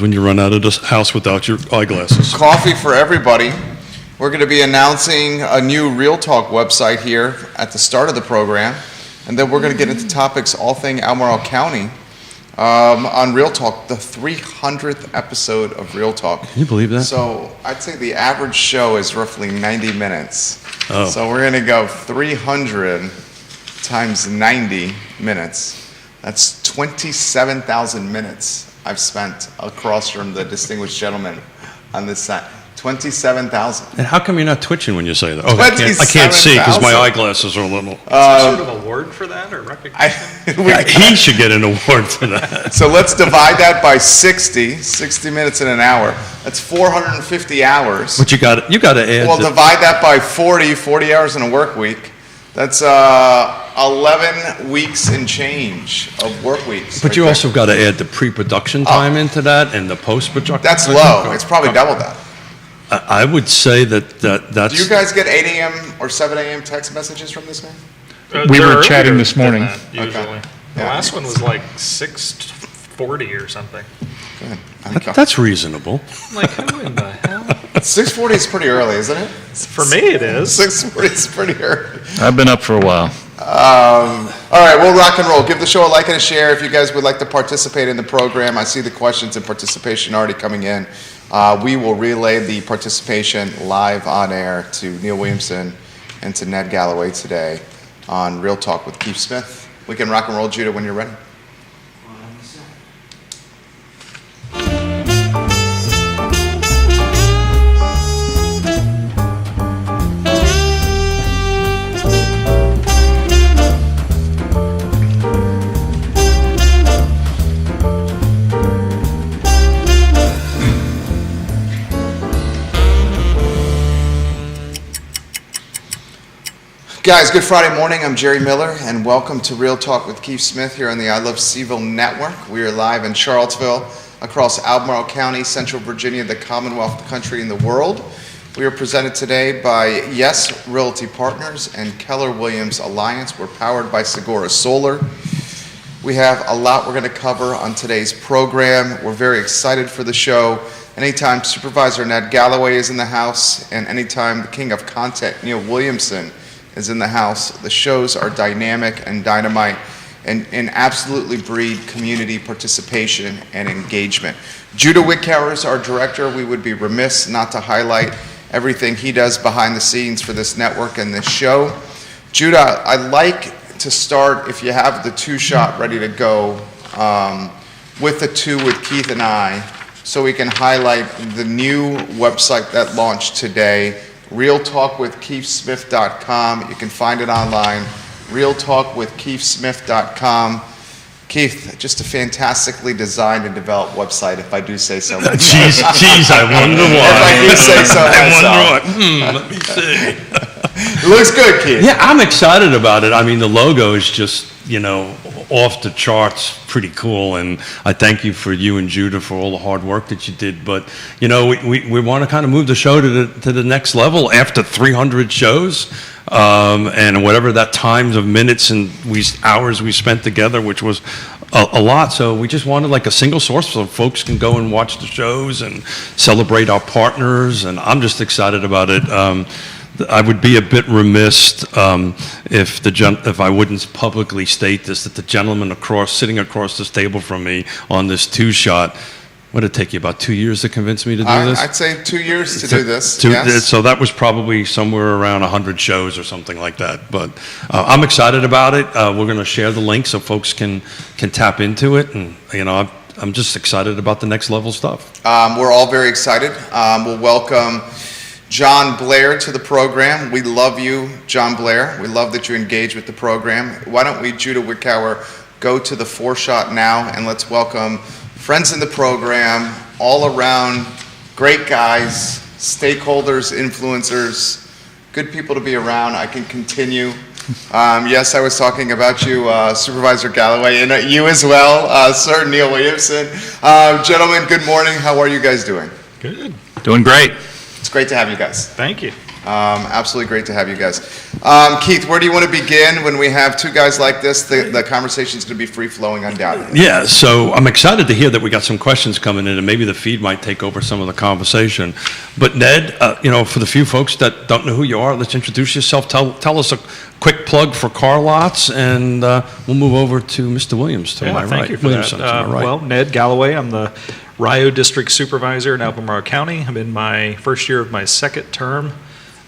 when you run out of the house without your eyeglasses. Coffee for everybody. We're going to be announcing a new Real Talk website here at the start of the program, and then we're going to get into topics all thing Albemarle County on Real Talk, the 300th episode of Real Talk. Can you believe that? So I'd say the average show is roughly 90 minutes. Oh. So we're going to go 300 times 90 minutes. That's 27,000 minutes I've spent across from the distinguished gentleman on this side. 27,000. And how come you're not twitching when you say that? Oh, I can't see because my eyeglasses are a little. Some sort of award for that or recognition? He should get an award for that. So let's divide that by 60 minutes in an hour. That's 450 hours. But you got to add. Well, divide that by 40 hours in a work week. That's 11 weeks and change of work weeks. But you also got to add the pre-production time into that and the post-production. That's low. It's probably double that. I would say that's. Do you guys get 8 a.m. or 7 a.m. text messages from this guy? We were They're chatting earlier this morning. than that, usually. Okay. The Yeah. last one was like 6:40 or something. Good. Okay. That's reasonable. I'm like, who in the hell? 6:40 is pretty early, isn't it? For me, it is. 6:40 is pretty early. I've been up for a while. All right, we'll rock and roll. Give the show a like and a share if you guys would like to participate in the program. I see the questions and participation already coming in. We will relay the participation live on air to Neil Williamson and to Ned Galloway today on Real Talk with Keith Smith. We can rock and roll, Judah, when you're ready. Guys, good Friday morning. I'm Jerry Miller, and welcome to Real Talk with Keith Smith here on the I Love Seville Network. We are live in Charlottesville, across Albemarle County, Central Virginia, the Commonwealth, the country, and the world. We are presented today by Yes Realty Partners and Keller Williams Alliance. We're powered by Segura Solar. We have a lot we're going to cover on today's program. We're very excited for the show. Anytime Supervisor Ned Galloway is in the house, and anytime the King of Content, Neil Williamson, is in the house, the shows are dynamic and dynamite and absolutely breed community participation and engagement. Judah Wickhauer is our director. We would be remiss not to highlight everything he does behind the scenes for this network and this show. Judah, I'd like to start, if you have the two-shot ready to go, with the two with Keith and I, so we can highlight the new website that launched today, realtalkwithkeithsmith.com. You can find it online, realtalkwithkeithsmith.com. Keith, just a fantastically designed and developed website, if I do say so myself. Jeez, I wonder why. If I do say so myself. Let me see. It looks good, Keith. Yeah, I'm excited about it. I mean, the logo is just, off the charts, pretty cool. And I thank you and Judah for all the hard work that you did. But, we want to kind of move the show to the next level after 300 shows. And whatever that times of minutes and hours we spent together, which was a lot. So we just wanted like a single source so folks can go and watch the shows and celebrate our partners. And I'm just excited about it. I would be a bit remiss if I wouldn't publicly state this, that the gentleman sitting across this table from me on this two-shot, what did it take you, about 2 years to convince me to do this? I'd say 2 years to do this, yes. So that was probably somewhere around 100 shows or something like that. But I'm excited about it. We're going to share the link so folks can tap into it. And, I'm just excited about the next level stuff. We're all very excited. We'll welcome John Blair to the program. We love you, John Blair. We love that you engage with the program. Why don't we, Judah Wickhauer, go to the four-shot now, and let's welcome friends in the program, all around, great guys, stakeholders, influencers, good people to be around. I can continue. Yes, I was talking about you, Supervisor Galloway, and you as well, Sir Neil Williamson. Gentlemen, good morning. How are you guys doing? Good. Doing great. It's great to have you guys. Thank you. Absolutely great to have you guys. Keith, where do you want to begin when we have two guys like this? The conversation's going to be free-flowing undoubtedly. Yeah, so I'm excited to hear that we got some questions coming in, and maybe the feed might take over some of the conversation. But Ned, for the few folks that don't know who you are, let's introduce yourself. Tell us a quick plug for Car Lots, and we'll move over to Mr. Williams to my right. Thank you for Williamson that. to my right. Well, Ned Galloway, I'm the Rio District Supervisor in Albemarle County. I'm in my first year of my second term.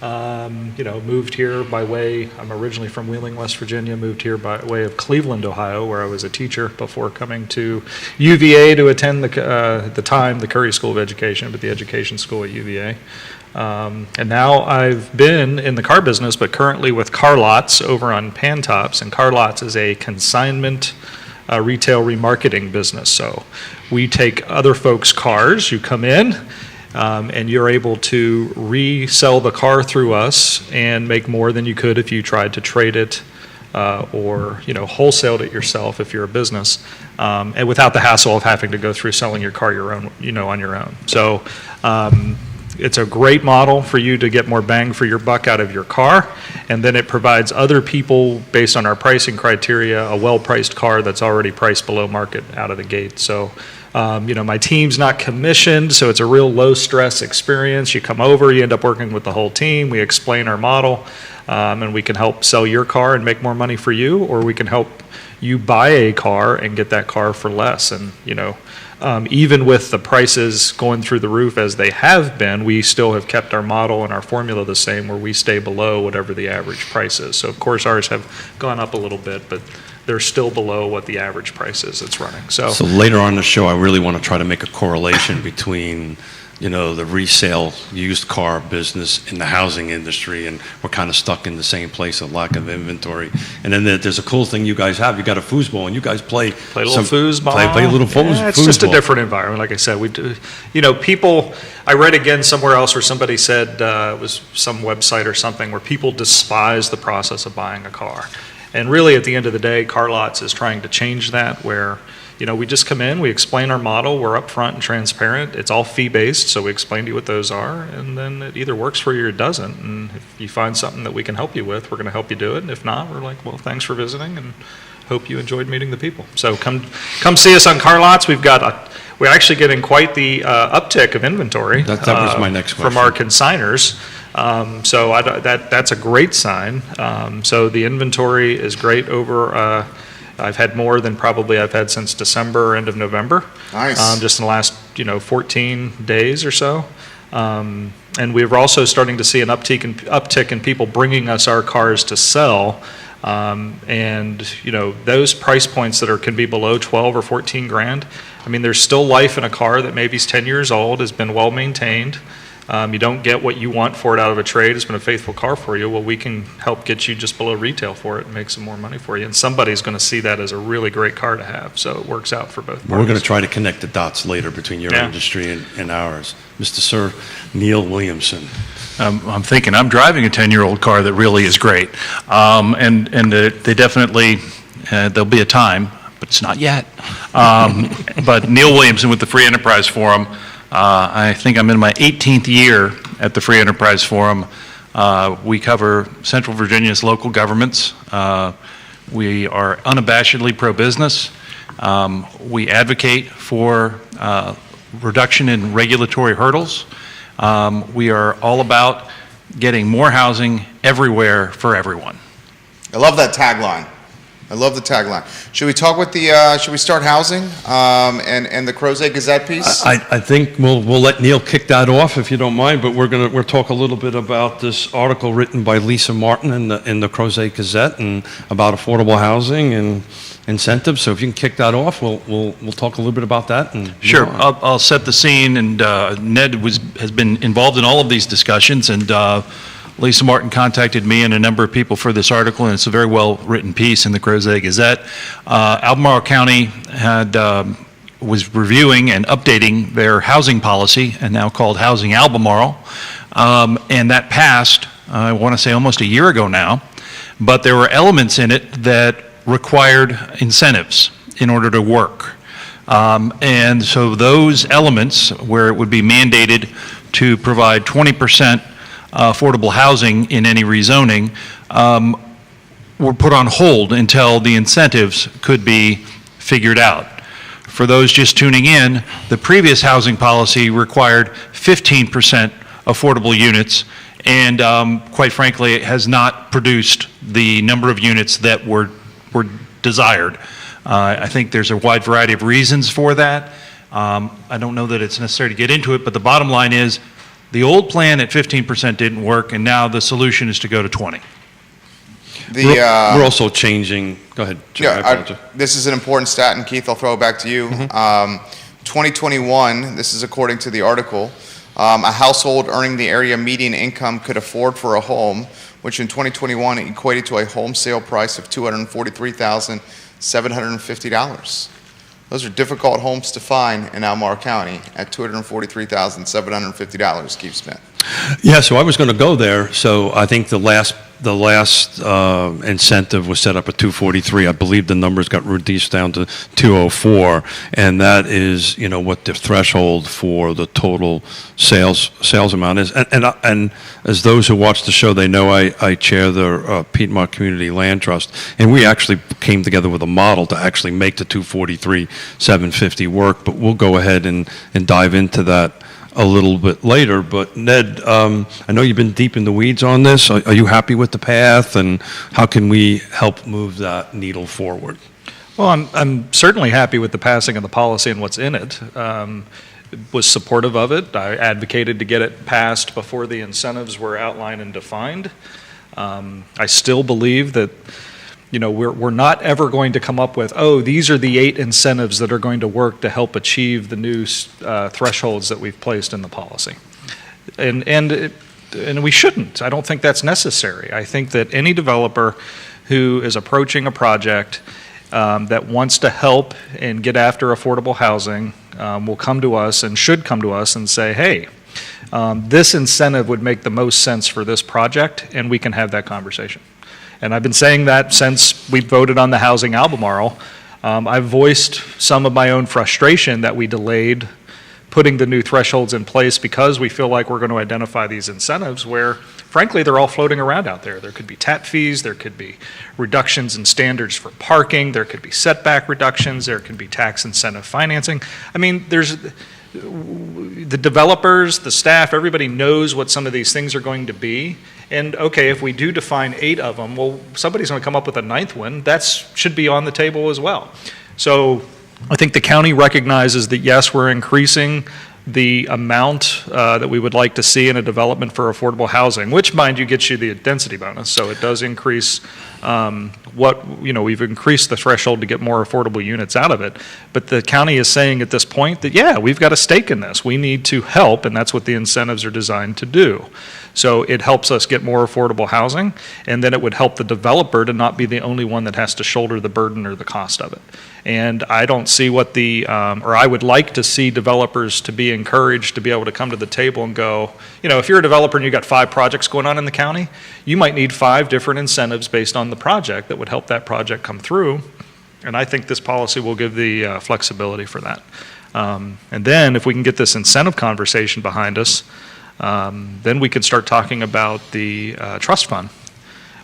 Moved here by way, I'm originally from Wheeling, West Virginia, moved here by way of Cleveland, Ohio, where I was a teacher before coming to UVA to attend at the time, the Curry School of Education, but the education school at UVA. And now I've been in the car business, but currently with Car Lots over on Pantops, and Car Lots is a consignment retail remarketing business. So we take other folks' cars, you come in, and you're able to resell the car through us and make more than you could if you tried to trade it or wholesaled it yourself if you're a business, and without the hassle of having to go through selling your car on your own. So it's a great model for you to get more bang for your buck out of your car, and then it provides other people, based on our pricing criteria, a well-priced car that's already priced below market out of the gate. So my team's not commissioned, so it's a real low-stress experience. You come over, you end up working with the whole team, we explain our model, and we can help sell your car and make more money for you, or we can help you buy a car and get that car for less. And, even with the prices going through the roof as they have been, we still have kept our model and our formula the same, where we stay below whatever the average price is. So, of course, ours have gone up a little bit, but they're still below what the average price is that's running. So later on in the show, I really want to try to make a correlation between, the resale used car business and the housing industry, and we're kind of stuck in the same place of lack of inventory. And then there's a cool thing you guys have. You got a foosball, and you guys play a little foosball. Play a little foosball. Yeah, it's just a different environment. Like I said, we do. People. I read again somewhere else where somebody said it was some website or something where people despise the process of buying a car. And really, at the end of the day, Car Lots is trying to change that, where we just come in, we explain our model, we're upfront and transparent. It's all fee-based, so we explain to you what those are, and then it either works for you or it doesn't. And if you find something that we can help you with, we're going to help you do it. And if not, we're like, well, thanks for visiting, and hope you enjoyed meeting the people. So come see us on Car Lots. We're actually getting quite the uptick of inventory. That was my next question. From our consigners. So that's a great sign. So the inventory is great over. I've had more than probably I've had since December, end of November. Nice. Just in the last 14 days or so. And we're also starting to see an uptick in people bringing us our cars to sell. And those price points that can be below 12 or 14 grand. I mean, there's still life in a car that maybe is 10 years old, has been well maintained. You don't get what you want for it out of a trade. It's been a faithful car for you. Well, we can help get you just below retail for it and make some more money for you. And somebody's going to see that as a really great car to have. So it works out for both parties. We're going to try to connect the dots later between your industry and ours. Mr. Sir Neil Williamson. I'm thinking I'm driving a 10-year-old car that really is great. They definitely, there'll be a time, but it's not yet. But Neil Williamson with the Free Enterprise Forum. I think I'm in my 18th year at the Free Enterprise Forum. We cover Central Virginia's local governments. We are unabashedly pro-business. We advocate for reduction in regulatory hurdles. We are all about getting more housing everywhere for everyone. I love that tagline. Should we talk with should we start housing and the Crozet Gazette piece? I think we'll let Neil kick that off if you don't mind, but we'll talk a little bit about this article written by Lisa Martin in the Crozet Gazette and about affordable housing and incentives. So if you can kick that off, we'll talk a little bit about that. And sure, I'll set the scene. And Ned has been involved in all of these discussions, and Lisa Martin contacted me and a number of people for this article, and it's a very well-written piece in the Crozet Gazette. Albemarle County was reviewing and updating their housing policy, and now called Housing Albemarle, and that passed, I want to say almost a year ago now, but there were elements in it that required incentives in order to work. And so those elements, where it would be mandated to provide 20% affordable housing in any rezoning were put on hold until the incentives could be figured out. For those just tuning in, the previous housing policy required 15% affordable units, and quite frankly, it has not produced the number of units that were desired. I think there's a wide variety of reasons for that. I don't know that it's necessary to get into it, but the bottom line is the old plan at 15% didn't work, and now the solution is to go to 20. We're also changing, go ahead, Joe, I apologize. This is an important stat, and Keith, I'll throw it back to you. 2021, this is according to the article, a household earning the area median income could afford for a home, which in 2021 equated to a home sale price of $243,750. Those are difficult homes to find in Albemarle County at $243,750, Keith Smith. Yeah, so I was going to go there. So I think the last incentive was set up at 243. I believe the numbers got reduced down to 204, and that is, what the threshold for the total sales amount is. And as those who watch the show, they know I chair the Piedmont Community Land Trust, and we actually came together with a model to actually make the 243,750 work. But we'll go ahead and dive into that a little bit later. But Ned, I know you've been deep in the weeds on this. Are you happy with the path, and how can we help move that needle forward? Well, I'm certainly happy with the passing of the policy and what's in it. Was supportive of it. I advocated to get it passed before the incentives were outlined and defined. I still believe that we're not ever going to come up with, these are the 8 incentives that are going to work to help achieve the new thresholds that we've placed in the policy. And we shouldn't. I don't think that's necessary. I think that any developer who is approaching a project that wants to help and get after affordable housing will come to us and should come to us and say, hey, this incentive would make the most sense for this project, and we can have that conversation. And I've been saying that since we voted on the housing Albemarle. I've voiced some of my own frustration that we delayed putting the new thresholds in place because we feel like we're going to identify these incentives where, frankly, they're all floating around out there. There could be tap fees, there could be reductions in standards for parking, there could be setback reductions, there could be tax incentive financing. I mean, there's the developers, the staff, everybody knows what some of these things are going to be. And okay, if we do define 8 of them, well, somebody's going to come up with a 9th one. That should be on the table as well. So I think the county recognizes that, yes, we're increasing the amount that we would like to see in a development for affordable housing, which, mind you, gets you the density bonus. So it does increase we've increased the threshold to get more affordable units out of it. But the county is saying at this point that, yeah, we've got a stake in this. We need to help, and that's what the incentives are designed to do. So it helps us get more affordable housing, and then it would help the developer to not be the only one that has to shoulder the burden or the cost of it. And I don't see or I would like to see developers to be encouraged to be able to come to the table and go, if you're a developer and you've got 5 projects going on in the county, you might need 5 different incentives based on the project that would help that project come through. And I think this policy will give the flexibility for that. And then if we can get this incentive conversation behind us, then we can start talking about the trust fund,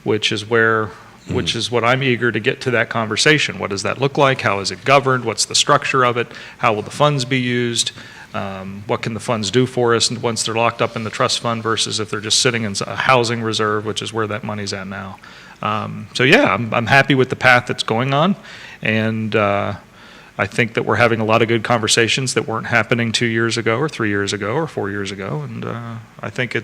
which is what I'm eager to get to that conversation. What does that look like? How is it governed? What's the structure of it? How will the funds be used? What can the funds do for us once they're locked up in the trust fund versus if they're just sitting in a housing reserve, which is where that money's at now. So yeah, I'm happy with the path that's going on, and I think that we're having a lot of good conversations that weren't happening 2 years ago or 3 years ago or 4 years ago, and I think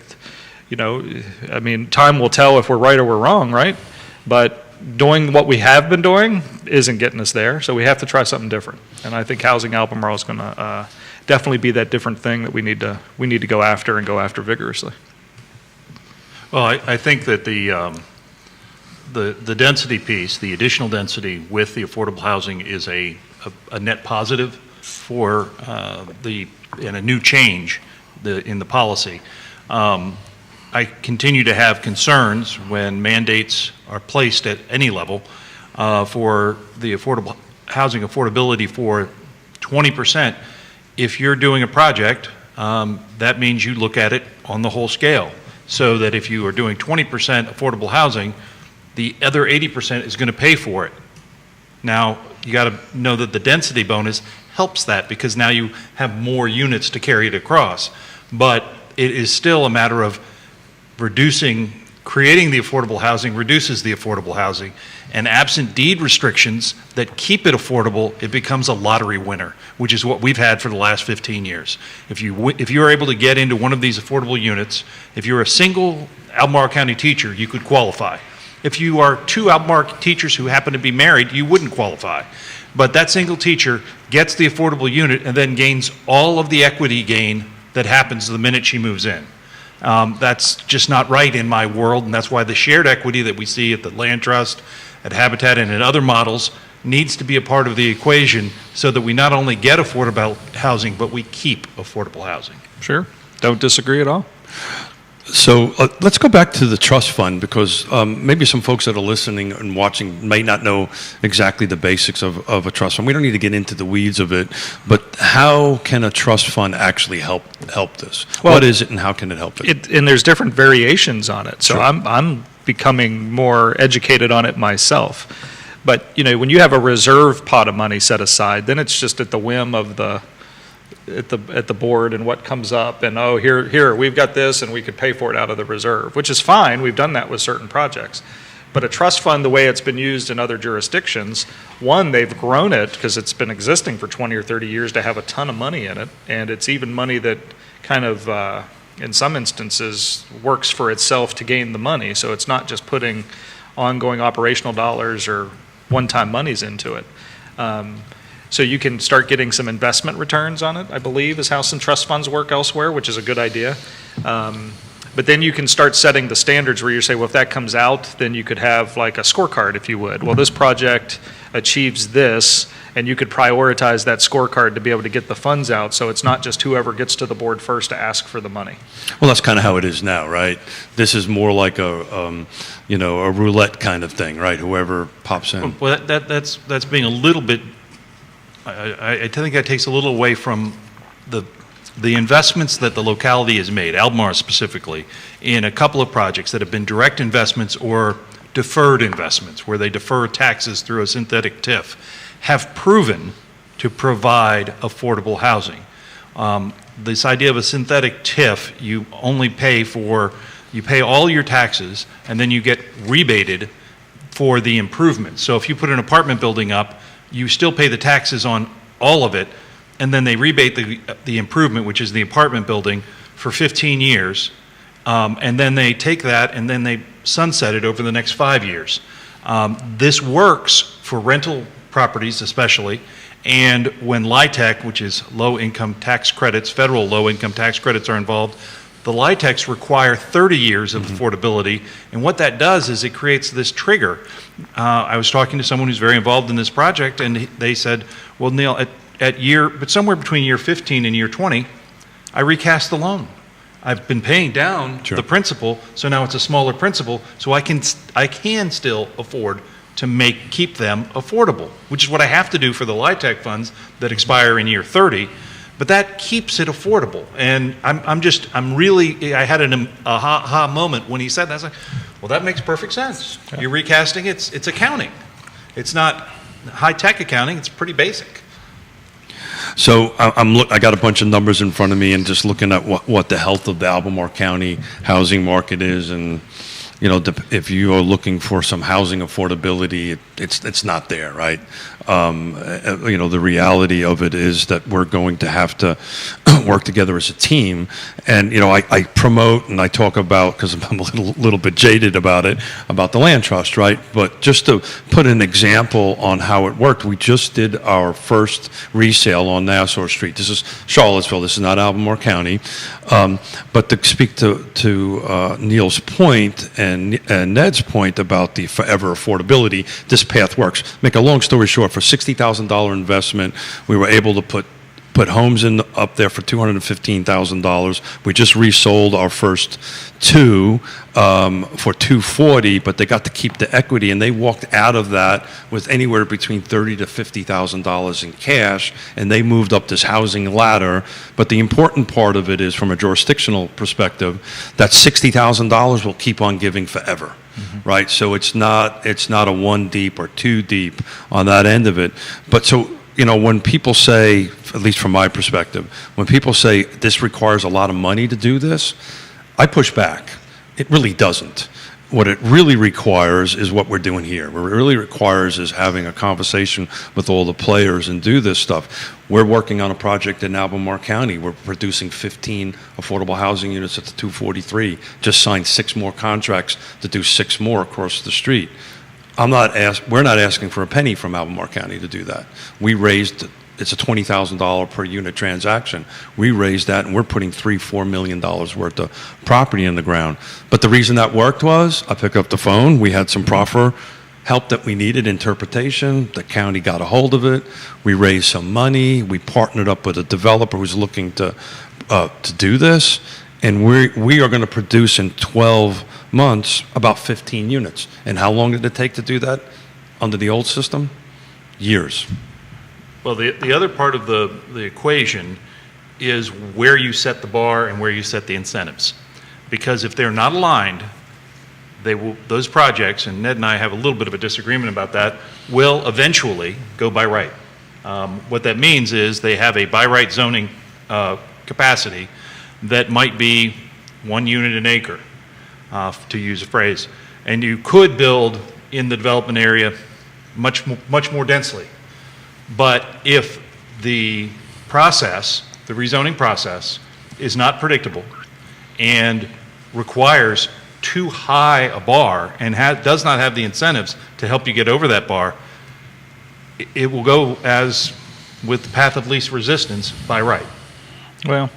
time will tell if we're right or we're wrong, right? But doing what we have been doing isn't getting us there, so we have to try something different. And I think Housing Albemarle is going to definitely be that different thing that we need to go after and go after vigorously. Well, I think that the density piece, the additional density with the affordable housing is a net positive for and a new change in the policy. I continue to have concerns when mandates are placed at any level for the affordable housing affordability for 20%. If you're doing a project, that means you look at it on the whole scale. so that if you are doing 20% affordable housing, the other 80% is going to pay for it. Now, you got to know that the density bonus helps that because now you have more units to carry it across. But it is still a matter of creating the affordable housing reduces the affordable housing. And absent deed restrictions that keep it affordable, it becomes a lottery winner, which is what we've had for the last 15 years. If you are able to get into one of these affordable units, if you're a single Albemarle County teacher, you could qualify. If you are two Albemarle teachers who happen to be married, you wouldn't qualify. But that single teacher gets the affordable unit and then gains all of the equity gain that happens the minute she moves in. That's just not right in my world, and that's why the shared equity that we see at the Land Trust, at Habitat, and in other models needs to be a part of the equation so that we not only get affordable housing, but we keep affordable housing. Sure. Don't disagree at all. So let's go back to the trust fund because maybe some folks that are listening and watching may not know exactly the basics of a trust fund. We don't need to get into the weeds of it, but how can a trust fund actually help this? Well, what is it and how can it help it? And there's different variations on it. So Sure. I'm becoming more educated on it myself. But, when you have a reserve pot of money set aside, then it's just at the whim of at the board and what comes up and, oh, here, we've got this and we could pay for it out of the reserve, which is fine. We've done that with certain projects. But a trust fund, the way it's been used in other jurisdictions, one, they've grown it because it's been existing for 20 or 30 years to have a ton of money in it. And it's even money that kind of, in some instances, works for itself to gain the money. So it's not just putting ongoing operational dollars or one-time monies into it. So you can start getting some investment returns on it, I believe, is how some trust funds work elsewhere, which is a good idea. But then you can start setting the standards where you say, well, if that comes out, then you could have like a scorecard, if you would. Well, this project achieves this, and you could prioritize that scorecard to be able to get the funds out, so it's not just whoever gets to the board first to ask for the money. Well, that's kind of how it is now, right? This is more like a roulette kind of thing, right? Whoever pops in. Well, that's being a little bit, I think that takes a little away from the investments that the locality has made, Albemarle specifically, in a couple of projects that have been direct investments or deferred investments, where they defer taxes through a synthetic TIF, have proven to provide affordable housing. This idea of a synthetic TIF, you pay all your taxes and then you get rebated for the improvements. So if you put an apartment building up, you still pay the taxes on all of it, and then they rebate the improvement, which is the apartment building, for 15 years, and then they take that and then they sunset it over the next 5 years. This works for rental properties especially, and when LIHTC, which is low-income tax credits, federal low-income tax credits are involved, the LIHTCs require 30 years of affordability, and what that does is it creates this trigger. I was talking to someone who's very involved in this project, and they said, well, Neil, but somewhere between year 15 and year 20, I recast the loan. I've been paying down Sure. the principal, so now it's a smaller principal, so I can still afford to keep them affordable, which is what I have to do for the LIHTC funds that expire in year 30. But that keeps it affordable, and I had an aha moment when he said that. I was like, well, that makes perfect sense. Yeah. You're recasting, it's accounting. It's not high-tech accounting, it's pretty basic. So I got a bunch of numbers in front of me and just looking at what the health of the Albemarle County housing market is, and if you are looking for some housing affordability, it's not there, right? The reality of it is that we're going to have to work together as a team. And I promote and I talk about, because I'm a little bit jaded about it, about the land trust, right? But just to put an example on how it worked, we just did our first resale on Nassau Street. This is Charlottesville. This is not Albemarle County. But to speak to Neil's point and Ned's point about the forever affordability, this path works. Make a long story short, for $60,000 investment, we were able to put put homes up there for $215,000. We just resold our first two for $240,000, but they got to keep the equity, and they walked out of that with anywhere between $30,000 to $50,000 in cash, and they moved up this housing ladder. But the important part of it is, from a jurisdictional perspective, that $60,000 will keep on giving forever. Right, so it's not a one deep or two deep on that end of it. But so, you know, when people say, at least from my perspective, when people say this requires a lot of money to do this, I push back. It really doesn't. What it really requires is what we're doing here. What it really requires is having a conversation with all the players and do this stuff. We're working on a project in Albemarle County. We're producing 15 affordable housing units at the 243. Just signed 6 more contracts to do 6 more across the street. We're not asking for a penny from Albemarle County to do that. We raised, it's a $20,000 per unit transaction. We raised that, and we're putting $3-4 million worth of property in the ground. But the reason that worked was, I picked up the phone, we had some proffer help that we needed, interpretation. The county got a hold of it. We raised some money. We partnered up with a developer who's looking to do this, and we are going to produce in 12 months about 15 units. And how long did it take to do that under the old system? Years. Well, the other part of the equation is where you set the bar and where you set the incentives. Because if they're not aligned, those projects, and Ned and I have a little bit of a disagreement about that, will eventually go by right. What that means is they have a by right zoning capacity that might be 1 unit an acre, to use a phrase. And you could build in the development area much more densely. But if the process, the rezoning process, is not predictable and requires too high a bar and does not have the incentives to help you get over that bar, it will go, as with the path of least resistance, by right. Well,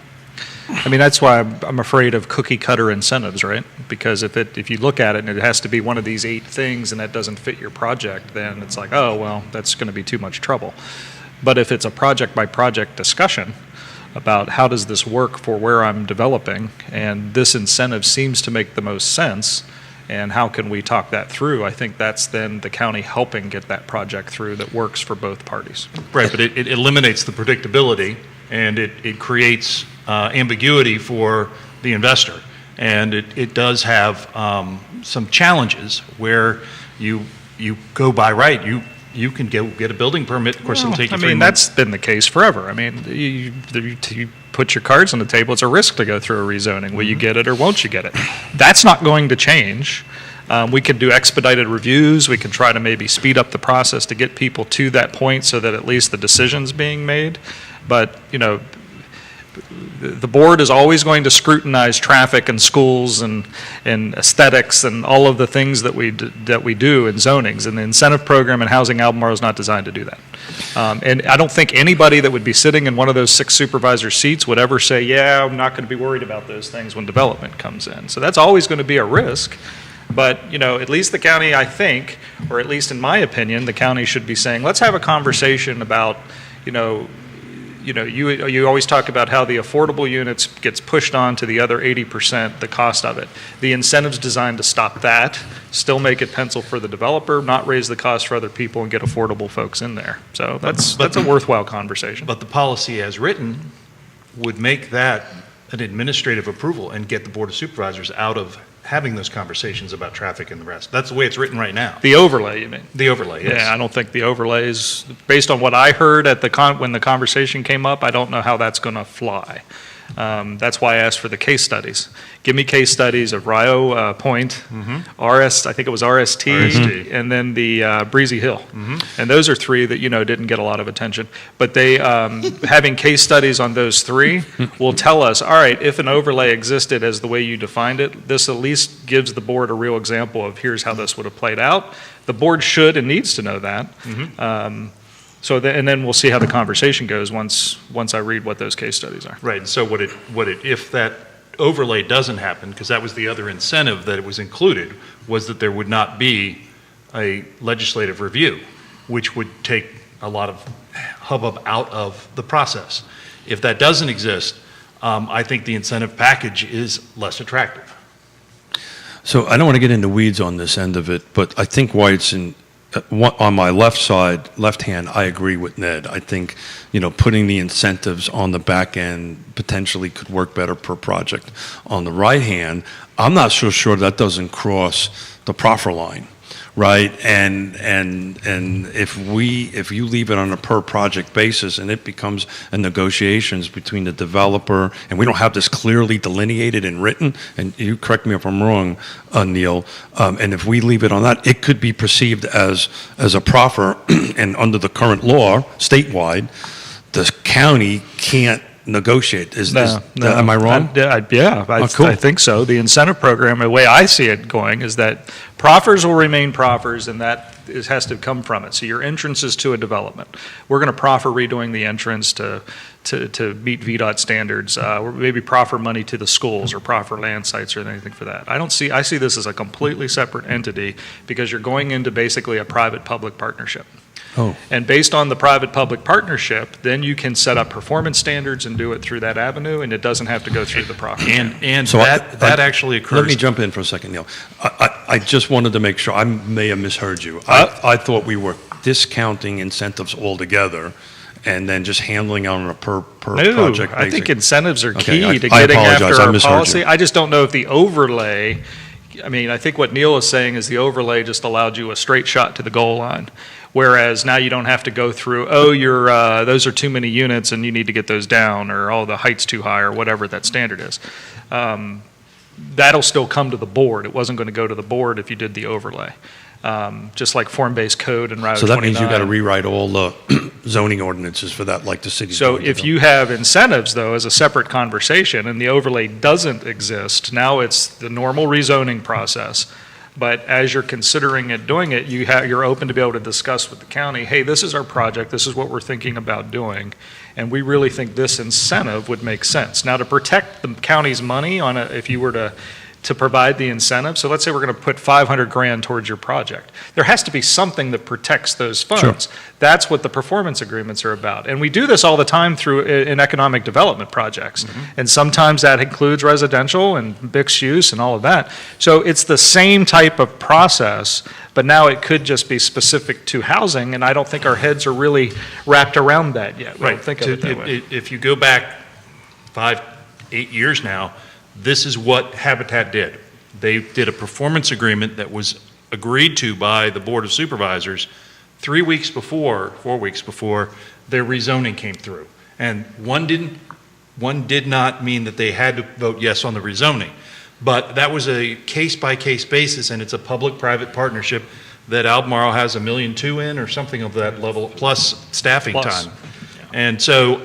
I mean, that's why I'm afraid of cookie cutter incentives, right? Because if you look at it and it has to be one of these 8 things and that doesn't fit your project, then it's like, oh, well, that's going to be too much trouble. But if it's a project by project discussion about how does this work for where I'm developing, and this incentive seems to make the most sense, and how can we talk that through, I think that's then the county helping get that project through that works for both parties. Right, but it eliminates the predictability, and it creates ambiguity for the investor. And it does have some challenges where you go by right. You can get a building permit. Of course, it'll take you 3 months. That's been the case forever. I mean, you put your cards on the table. It's a risk to go through a rezoning. Will you get it or won't you get it? That's not going to change. We can do expedited reviews. We can try to maybe speed up the process to get people to that point so that at least the decision's being made. But, you know, the board is always going to scrutinize traffic and schools and aesthetics and all of the things that we do in zonings. And the incentive program in Housing Albemarle is not designed to do that. And I don't think anybody that would be sitting in one of those 6 supervisor seats would ever say, yeah, I'm not going to be worried about those things when development comes in. So that's always going to be a risk. But, you know, at least the county, I think, or at least in my opinion, the county should be saying, let's have a conversation about, you always talk about how the affordable units gets pushed on to the other 80%, the cost of it. The incentive's designed to stop that, still make it pencil for the developer, not raise the cost for other people, and get affordable folks in there. So that's a worthwhile conversation. But the policy as written would make that an administrative approval and get the Board of Supervisors out of having those conversations about traffic and the rest. That's the way it's written right now. The overlay, you mean? The overlay, yes. Yeah, I don't think the overlay is, based on what I heard at when the conversation came up, I don't know how that's going to fly. That's why I asked for the case studies. Give me case studies of Rio Point, I think it was RST, and then the Breezy Hill. And those are 3 that, didn't get a lot of attention. But they, having case studies on those 3 will tell us, all right, if an overlay existed as the way you defined it, this at least gives the board a real example of here's how this would have played out. The board should and needs to know that. And then we'll see how the conversation goes once I read what those case studies are. Right. And so if that overlay doesn't happen, because that was the other incentive that it was included, was that there would not be a legislative review, which would take a lot of hubbub out of the process. If that doesn't exist, I think the incentive package is less attractive. So I don't want to get into weeds on this end of it, but I think why it's on my left side, left hand, I agree with Ned. I think, putting the incentives on the back end potentially could work better per project. On the right hand, I'm not so sure that doesn't cross the proffer line, right? And if you leave it on a per project basis and it becomes a negotiations between the developer, and we don't have this clearly delineated and written, and you correct me if I'm wrong, Neil, and if we leave it on that, it could be perceived as a proffer, and under the current law, statewide, the county can't negotiate. Am I wrong? I think so. The incentive program, the way I see it going, is that proffers will remain proffers, and that has to come from it. So your entrances to a development, we're going to proffer redoing the entrance to meet VDOT standards, or maybe proffer money to the schools or proffer land sites or anything for that. I see this as a completely separate entity because you're going into basically a private-public partnership. Oh. And based on the private-public partnership, then you can set up performance standards and do it through that avenue, and it doesn't have to go through the proffer. And So that actually occurs. Let me jump in for a second, Neil. I just wanted to make sure, I may have misheard you. I thought we were discounting incentives altogether and then just handling on a per project basis. I think incentives are Okay, key to I getting apologize, after I our misheard policy. you. I just don't know if the overlay, I think what Neil is saying is the overlay just allowed you a straight shot to the goal line. Whereas now you don't have to go through, those are too many units and you need to get those down, or the height's too high, or whatever that standard is. That'll still come to the board. It wasn't going to go to the board if you did the overlay. Just like form-based code and Route 29. So that means you got to rewrite all the zoning ordinances for that, like the city's So doing. if you have incentives, though, as a separate conversation, and the overlay doesn't exist, now it's the normal rezoning process. But as you're considering doing it, you're open to be able to discuss with the county, hey, this is our project, this is what we're thinking about doing, and we really think this incentive would make sense. Now, to protect the county's money if you were to provide the incentive, so let's say we're going to put $500,000 towards your project. There has to be something that protects those funds. Sure. That's what the performance agreements are about. And we do this all the time in economic development projects. Mm-hmm. And sometimes that includes residential and mixed use and all of that. So it's the same type of process, but now it could just be specific to housing, and I don't think our heads are really wrapped around that yet. We don't think of it that way. If you go back 5-8 years now, this is what Habitat did. They did a performance agreement that was agreed to by the Board of Supervisors 4 weeks before their rezoning came through. And one did not mean that they had to vote yes on the rezoning. But that was a case-by-case basis, and it's a public-private partnership that Albemarle has $1.2 million in, or something of that level, plus staffing time. Yeah. And so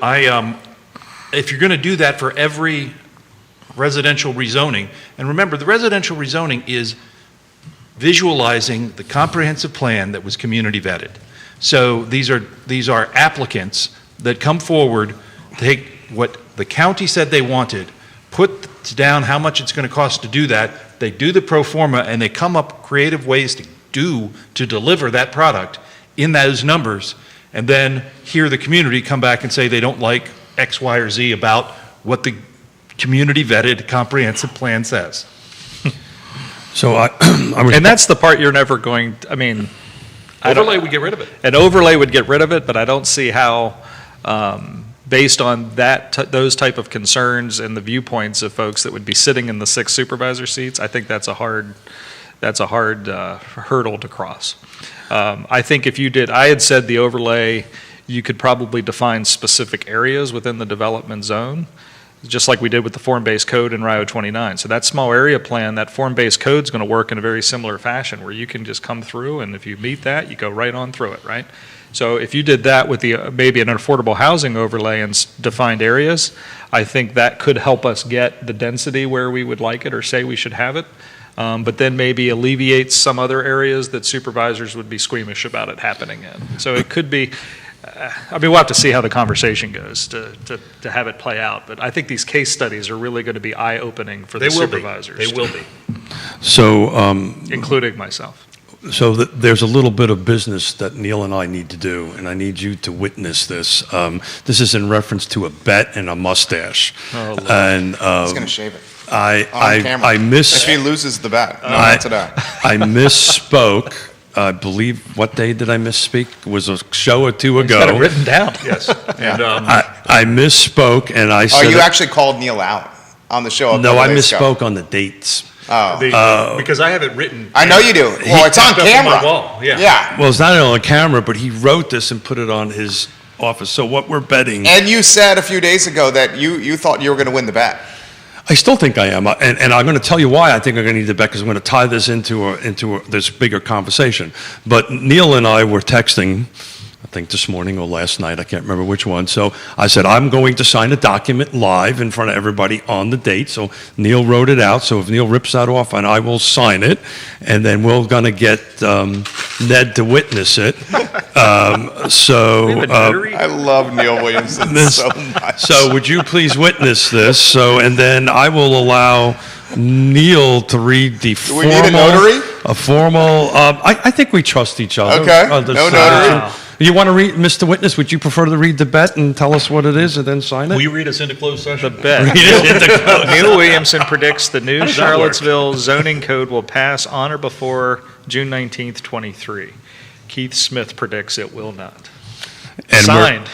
if you're going to do that for every residential rezoning, and remember, the residential rezoning is visualizing the comprehensive plan that was community vetted. So these are applicants that come forward, take what the county said they wanted, put down how much it's going to cost to do that, they do the pro forma, and they come up creative ways to deliver that product in those numbers, and then hear the community come back and say they don't like X, Y, or Z about what the community vetted comprehensive plan says. So And that's the part you're never going, Overlay would get rid of it. An overlay would get rid of it, but I don't see how, based on those type of concerns and the viewpoints of folks that would be sitting in the 6 supervisor seats, I think that's a hard hurdle to cross. I think I had said the overlay, you could probably define specific areas within the development zone, just like we did with the form-based code in Rio 29. So that small area plan, that form-based code is going to work in a very similar fashion, where you can just come through, and if you meet that, you go right on through it, right? So if you did that with maybe an affordable housing overlay in defined areas, I think that could help us get the density where we would like it or say we should have it. But then maybe alleviates some other areas that supervisors would be squeamish about it happening in. So it could be, we'll have to see how the conversation goes to have it play out. But I think these case studies are really going to be eye-opening for the supervisors. They will be. So, including myself. there's a little bit of business that Neil and I need to do, and I need you to witness this. This is in reference to a bet and a mustache. Oh, Lord. And He's going to shave it I on camera. I If he loses the bet, not today. I misspoke. I believe, what day did I misspeak? It was a show or two ago. Got it written down. Yes. And, I misspoke, and I Oh, said. you actually called Neil out on the show. No, I misspoke on the dates. Oh, because I have it written. I know you do. Well, it's on Up on camera. my wall, yeah. Yeah. Well, it's not on camera, but he wrote this and put it on his office. So what we're betting, And you said a few days ago that you thought you were going to win the bet. I still think I am, and I'm going to tell you why I think I'm going to need the bet, because I'm going to tie this into this bigger conversation. But Neil and I were texting, I think this morning or last night, I can't remember which one. So I said, I'm going to sign a document live in front of everybody on the date. So Neil wrote it out. So if Neil rips that off, and I will sign it, and then we're going to get Ned to witness it. I love Neil Williamson so much. So would you please witness this? So, and then I will allow Neil to read the Do we need a notary? I think we trust each other. Okay. No notary. You want to read, Mr. Witness, would you prefer to read the bet and tell us what it is and then sign it? Will you read us into closed session? The bet. Neil Williamson predicts the new Charlottesville zoning code will pass on or before June 19th, 23. Keith Smith predicts it will not. And Signed.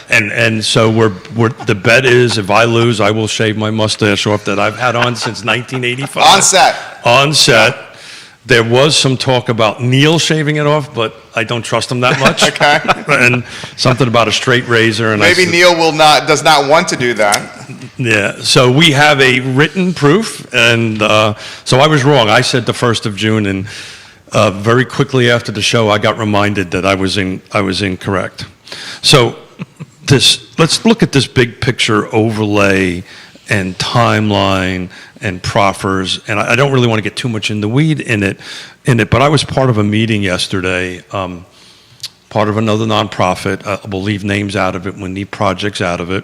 So the bet is, if I lose, I will shave my mustache off that I've had on since 1985. On set. On set. There was some talk about Neil shaving it off, but I don't trust him that much. Okay. And something about a straight razor. And Maybe Neil does not want to do that. Yeah, so we have a written proof, and so I was wrong. I said the 1st of June, and very quickly after the show, I got reminded that I was incorrect. So let's look at this big picture overlay and timeline and proffers, and I don't really want to get too much in the weed in it, but I was part of a meeting yesterday, part of another nonprofit. We'll leave names out of it, we'll leave projects out of it.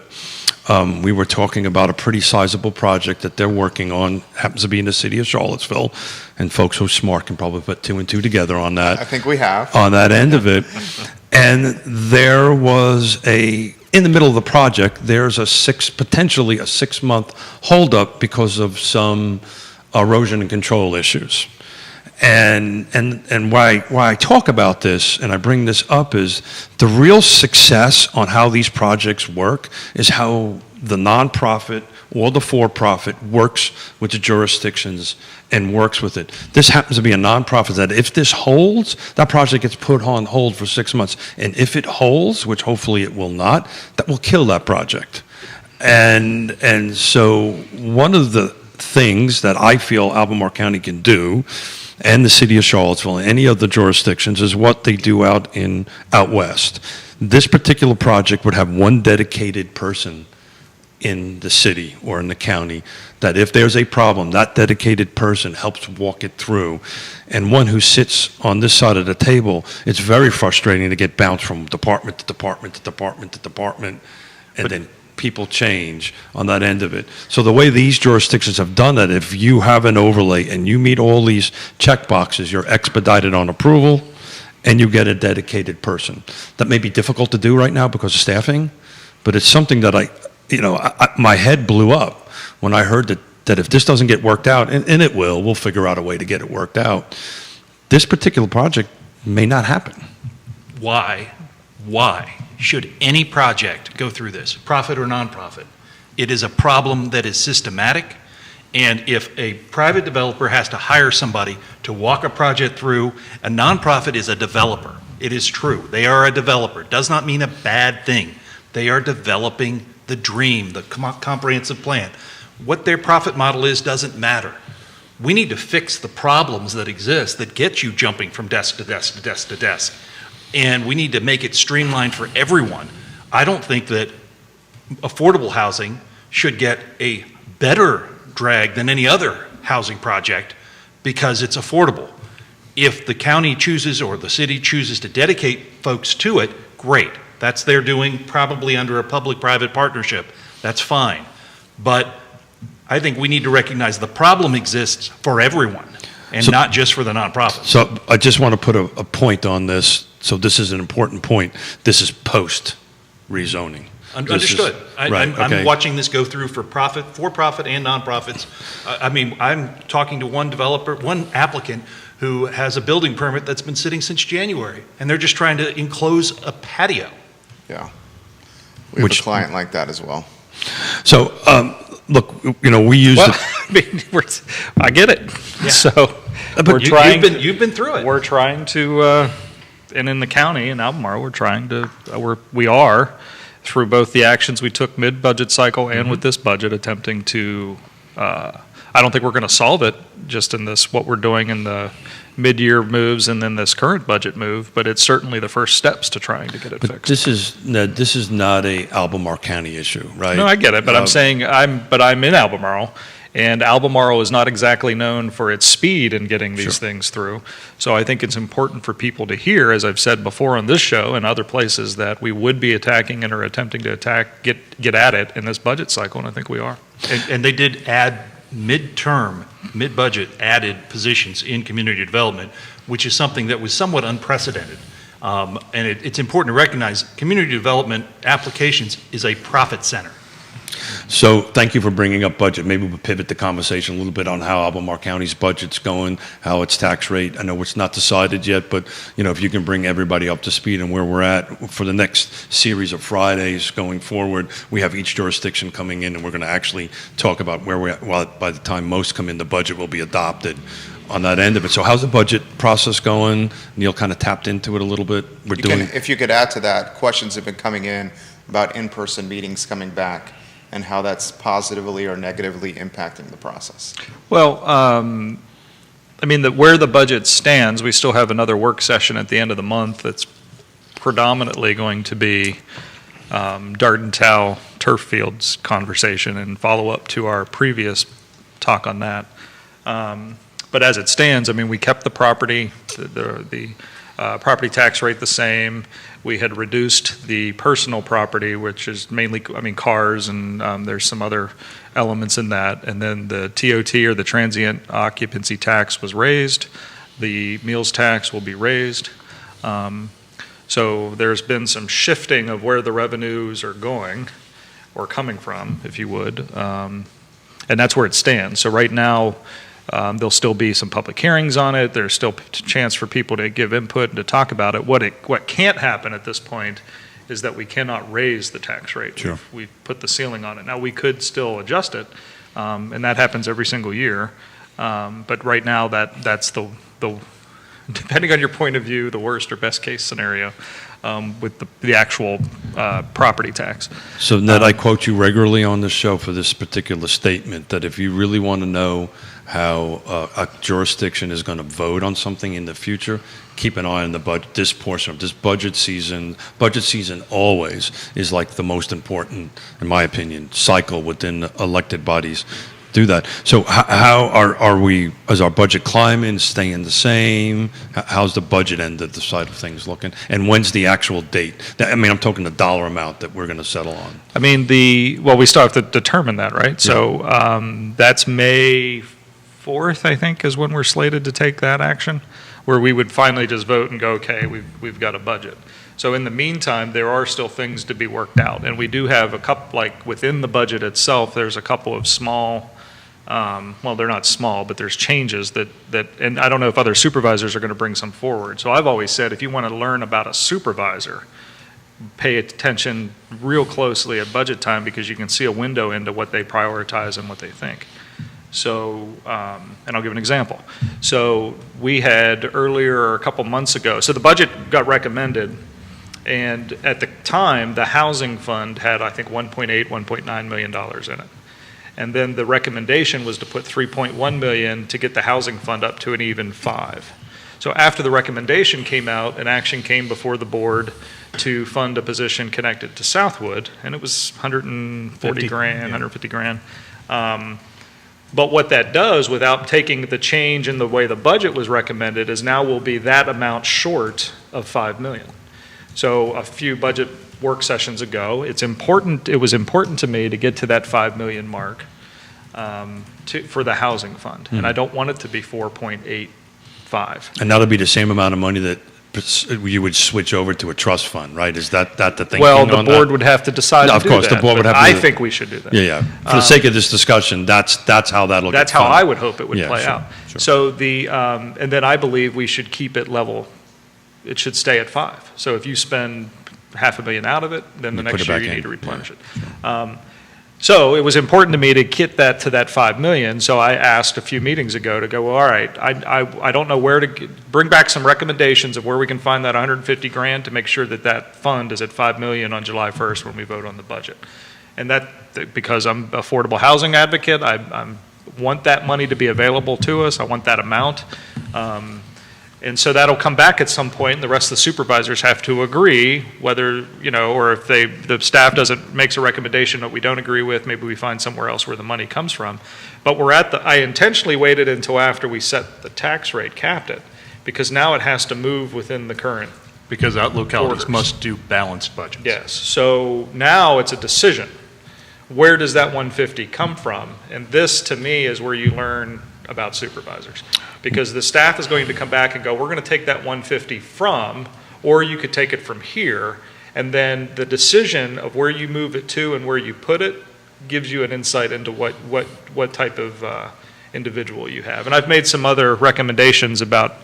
We were talking about a pretty sizable project that they're working on, happens to be in the city of Charlottesville, and folks who are smart can probably put 2 and 2 together on that. I think we have. On that end of it. And there was in the middle of the project, there's potentially a 6-month holdup because of some erosion and control issues. And why I talk about this and I bring this up is the real success on how these projects work is how the nonprofit or the for-profit works with the jurisdictions and works with it. This happens to be a nonprofit that if this holds, that project gets put on hold for 6 months. And if it holds, which hopefully it will not, that will kill that project. And so one of the things that I feel Albemarle County can do, and the city of Charlottesville and any other jurisdictions, is what they do out west. This particular project would have one dedicated person in the city or in the county that if there's a problem, that dedicated person helps walk it through. And one who sits on this side of the table, it's very frustrating to get bounced from department to department to department to department, and then people change on that end of it. So the way these jurisdictions have done that, if you have an overlay and you meet all these check boxes, you're expedited on approval and you get a dedicated person. That may be difficult to do right now because of staffing, but it's something that my head blew up when I heard that if this doesn't get worked out, and it will, we'll figure out a way to get it worked out, this particular project may not happen. Why should any project go through this, profit or nonprofit? It is a problem that is systematic, and if a private developer has to hire somebody to walk a project through, a nonprofit is a developer. It is true. They are a developer. It does not mean a bad thing. They are developing the dream, the comprehensive plan. What their profit model is doesn't matter. We need to fix the problems that exist that get you jumping from desk to desk to desk to desk. And we need to make it streamlined for everyone. I don't think that affordable housing should get a better drag than any other housing project because it's affordable. If the county chooses or the city chooses to dedicate folks to it, great. That's their doing, probably under a public-private partnership. That's fine. But I think we need to recognize the problem exists for everyone. and So- not just for the nonprofits. So I just want to put a point on this. So this is an important point. This is post rezoning. This is- Understood. Right, okay. I'm watching this go through for-profit and nonprofits. I mean, I'm talking to one developer, one applicant who has a building permit that's been sitting since January, and they're just trying to enclose a patio. Yeah. We have Which- a client like that as well. So, look, we use Well, the, I mean, I get it. Yeah. So But we're trying. You've been through it. We're trying to, and in the county, in Albemarle, we're trying to, we are, through both the actions we took mid-budget cycle and with this budget, attempting to, I don't think we're going to solve it just in this, what we're doing in the mid-year moves and then this current budget move, but it's certainly the first steps to trying to get it but fixed. this is, Ned, this is not a Albemarle County issue, right? No, I get it, but I'm Uh, saying, I'm in Albemarle, and Albemarle is not exactly known for its speed in getting these things through. So I think it's important for people to hear, as I've said before on this show and other places, that we would be attacking and are attempting to get at it in this budget cycle, and I think we are. And they did add mid-budget added positions in community development, which is something that was somewhat unprecedented. And it's important to recognize community development applications is a profit center. So thank you for bringing up budget. Maybe we'll pivot the conversation a little bit on how Albemarle County's budget's going, how its tax rate. I know it's not decided yet, but if you can bring everybody up to speed and where we're at for the next series of Fridays going forward, we have each jurisdiction coming in, and we're going to actually talk about where we're at. Well, by the time most come in, the budget will be adopted on that end of it. So how's the budget process going? Neil kind of tapped into it a little bit. We're doing. If you could add to that, questions have been coming in about in-person meetings coming back and how that's positively or negatively impacting the process. Well, I mean, where the budget stands, we still have another work session at the end of the month that's predominantly going to be Darton Tau turf fields conversation and follow up to our previous talk on that. But as it stands, I mean, we kept the property, the property tax rate the same. We had reduced the personal property, which is mainly, cars, and there's some other elements in that. And then the TOT, or the transient occupancy tax, was raised. The meals tax will be raised. So there's been some shifting of where the revenues are going, or coming from, if you would. And that's where it stands. So right now, there'll still be some public hearings on it. There's still a chance for people to give input and to talk about it. What can't happen at this point is that we cannot raise the tax rate. Sure. We've put the ceiling on it. Now, we could still adjust it, and that happens every single year. But right now, that's the depending on your point of view, the worst or best case scenario with the actual property tax. So Ned, I quote you regularly on the show for this particular statement, that if you really want to know how a jurisdiction is going to vote on something in the future, keep an eye on the budget. This portion of this budget season always is like the most important, in my opinion, cycle within elected bodies. Do that. So how are we, is our budget climbing, staying the same? How's the budget end of the side of things looking? And when's the actual date? I'm talking the dollar amount that we're going to settle on. I mean, we still have to determine that, right? So that's May 4th, I think, is when we're slated to take that action, where we would finally just vote and go, okay, we've got a budget. So in the meantime, there are still things to be worked out. And we do have a couple, like within the budget itself, there's a couple of small, well, they're not small, but there's changes that, and I don't know if other supervisors are going to bring some forward. So I've always said, if you want to learn about a supervisor, pay attention real closely at budget time, because you can see a window into what they prioritize and what they think. So, and I'll give an example. So we had earlier, a couple months ago, so the budget got recommended, and at the time, the housing fund had, I think, $1.9 million in it. And then the recommendation was to put $3.1 million to get the housing fund up to an even 5. So after the recommendation came out, an action came before the board to fund a position connected to Southwood, and it was 140 grand, 150 grand. But what that does, without taking the change in the way the budget was recommended, is now we'll be that amount short of $5 million. So a few budget work sessions ago, it was important to me to get to that $5 million mark. for the housing fund. And I don't want it to be 4.85. And that'll be the same amount of money that you would switch over to a trust fund, right? Is that the thinking Well, the on board that? would have to decide No, to of do course, the that, board would but have to I do- think we should do that. Yeah. For the sake of this discussion, that's how that'll get That's how funded. I would hope it would Yeah, play sure, out. sure. So and then I believe we should keep it level. It should stay at 5. So if you spend $500,000 out of it, then the You put next it year back you in. need to replenish it. So it was important to me to get that to that 5 million. So I asked a few meetings ago to go, well, all right, I don't know where to bring back some recommendations of where we can find that 150 grand to make sure that that fund is at 5 million on July 1st when we vote on the budget. And that, because I'm an affordable housing advocate, I want that money to be available to us. I want that amount. And so that'll come back at some point, and the rest of the supervisors have to agree whether, or if the staff makes a recommendation that we don't agree with, maybe we find somewhere else where the money comes from. But I intentionally waited until after we set the tax rate, capped it, because now it has to move within the current. Because localities Orders. must do balanced budgets. Yes, so now it's a decision. Where does that 150 come from? And this, to me, is where you learn about supervisors. Because the staff is going to come back and go, we're going to take that 150 from, or you could take it from here, and then the decision of where you move it to and where you put it gives you an insight into what type of individual you have. And I've made some other recommendations about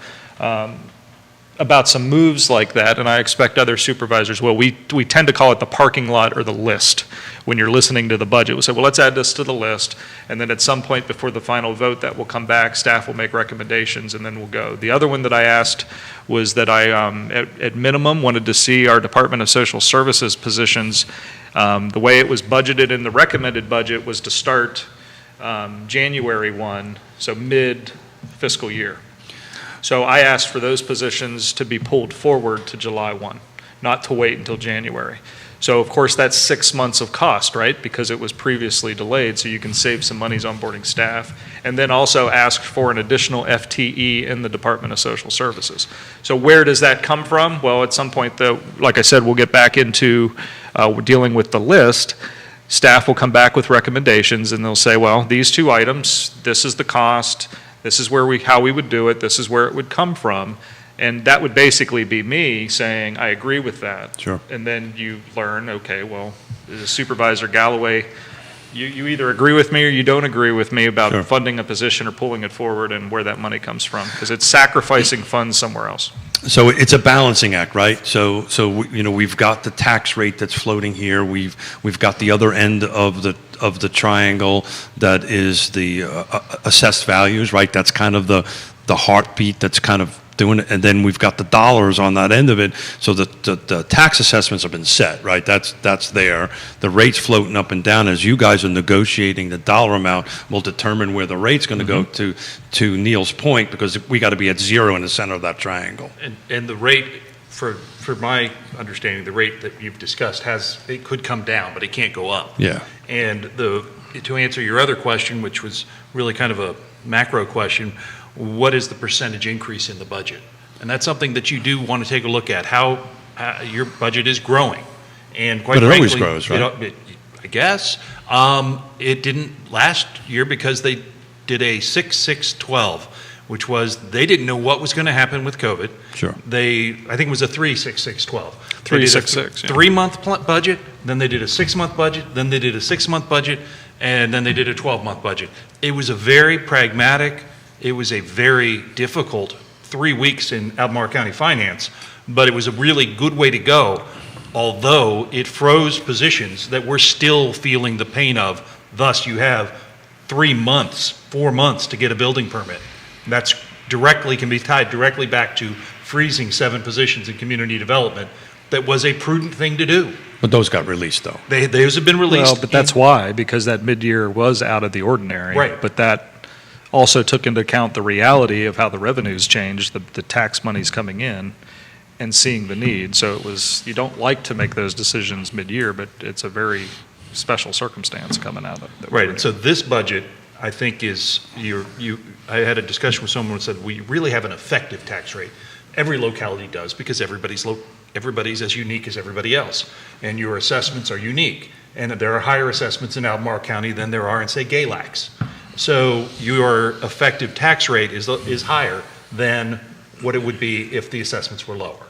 some moves like that, and I expect other supervisors will. We tend to call it the parking lot or the list. When you're listening to the budget, we'll say, well, let's add this to the list, and then at some point before the final vote, that will come back, staff will make recommendations, and then we'll go. The other one that I asked was that I, at minimum, wanted to see our Department of Social Services positions. The way it was budgeted in the recommended budget was to start January 1, so mid-fiscal year. So I asked for those positions to be pulled forward to July 1, not to wait until January. So of course, that's 6 months of cost, right? Because it was previously delayed, so you can save some monies onboarding staff. And then also ask for an additional FTE in the Department of Social Services. So where does that come from? Well, at some point, like I said, we'll get back into dealing with the list. Staff will come back with recommendations, and they'll say, well, these 2 items, this is the cost, this is how we would do it, this is where it would come from. And that would basically be me saying, I agree with that. Sure. And then you learn, okay, well, Supervisor Galloway, you either agree with me or you don't agree with me about Sure. funding a position or pulling it forward and where that money comes from, because it's sacrificing funds somewhere else. So it's a balancing act, right? So we've got the tax rate that's floating here. We've got the other end of the triangle that is the assessed values, right? That's kind of the heartbeat that's kind of doing it, and then we've got the dollars on that end of it. So the tax assessments have been set, right? That's there. The rates floating up and down as you guys are negotiating the dollar amount will determine where the rate's going to go to Neil's point, because we got to be at 0 in the center of that triangle. And the rate, for my understanding, the rate that you've discussed it could come down, but it can't go up. Yeah. And to answer your other question, which was really kind of a macro question, what is the percentage increase in the budget? And that's something that you do want to take a look at, how your budget is growing. And quite But it frankly, always grows, right? I guess. It didn't last year because they did a 6-6-12, which was they didn't know what was going to happen with COVID. Sure. I think it was a 3-6-6-12. 3-6-6, yeah. 3-month budget, then they did a 6-month budget, then they did a 6-month budget, and then they did a 12-month budget. It was a very pragmatic, it was a very difficult 3 weeks in Albemarle County finance, but it was a really good way to go, although it froze positions that we're still feeling the pain of. Thus, you have 3 months, 4 months to get a building permit. That's can be tied directly back to freezing 7 positions in community development. That was a prudent thing to do. But those got released, though. Those have been released. Well, but that's why, because that mid-year was out of the ordinary. Right. But that also took into account the reality of how the revenues changed, the tax monies coming in, and seeing the need. So it was, you don't like to make those decisions mid-year, but it's a very special circumstance coming out of it. Right, and so this budget, I think, is, I had a discussion with someone who said, we really have an effective tax rate. Every locality does, because everybody's as unique as everybody else, and your assessments are unique. and there are higher assessments in Albemarle County than there are in, say, Galax. So your effective tax rate is higher than what it would be if the assessments were lower.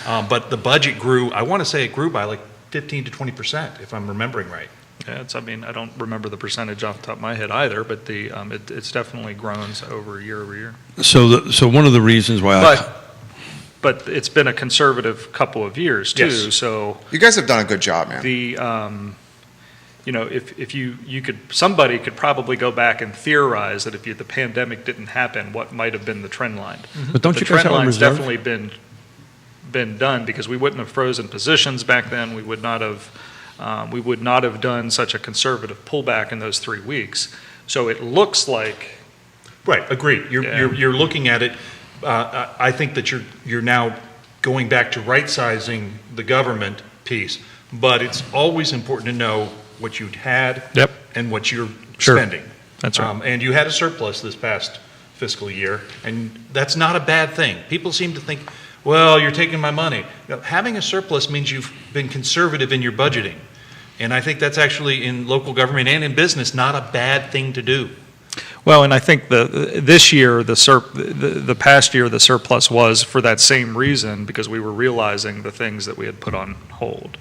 But the budget grew, I want to say it grew by like 15 to 20%, if I'm remembering right. Yeah, I mean, I don't remember the percentage off the top of my head either, but it's definitely grown over year. So one of the reasons why But it's been a conservative couple of years too, Yes. so You guys have done a good job, man. if you could, somebody could probably go back and theorize that if the pandemic didn't happen, what might have been the trend line. But don't The you guys trend have a line's reserve? definitely been done, because we wouldn't have frozen positions back then. We would not have done such a conservative pullback in those 3 weeks. So it looks like, Right, agreed. Yeah. You're looking at it, I think that you're now going back to right-sizing the government piece, but it's always important to know what you'd had Yep. and what you're Sure. spending. That's right. And you had a surplus this past fiscal year, and that's not a bad thing. People seem to think, well, you're taking my money. No, having a surplus means you've been conservative in your budgeting. And I think that's actually, in local government and in business, not a bad thing to do. well, and I think this year, the past year, the surplus was for that same reason, because we were realizing the things that we had put on hold.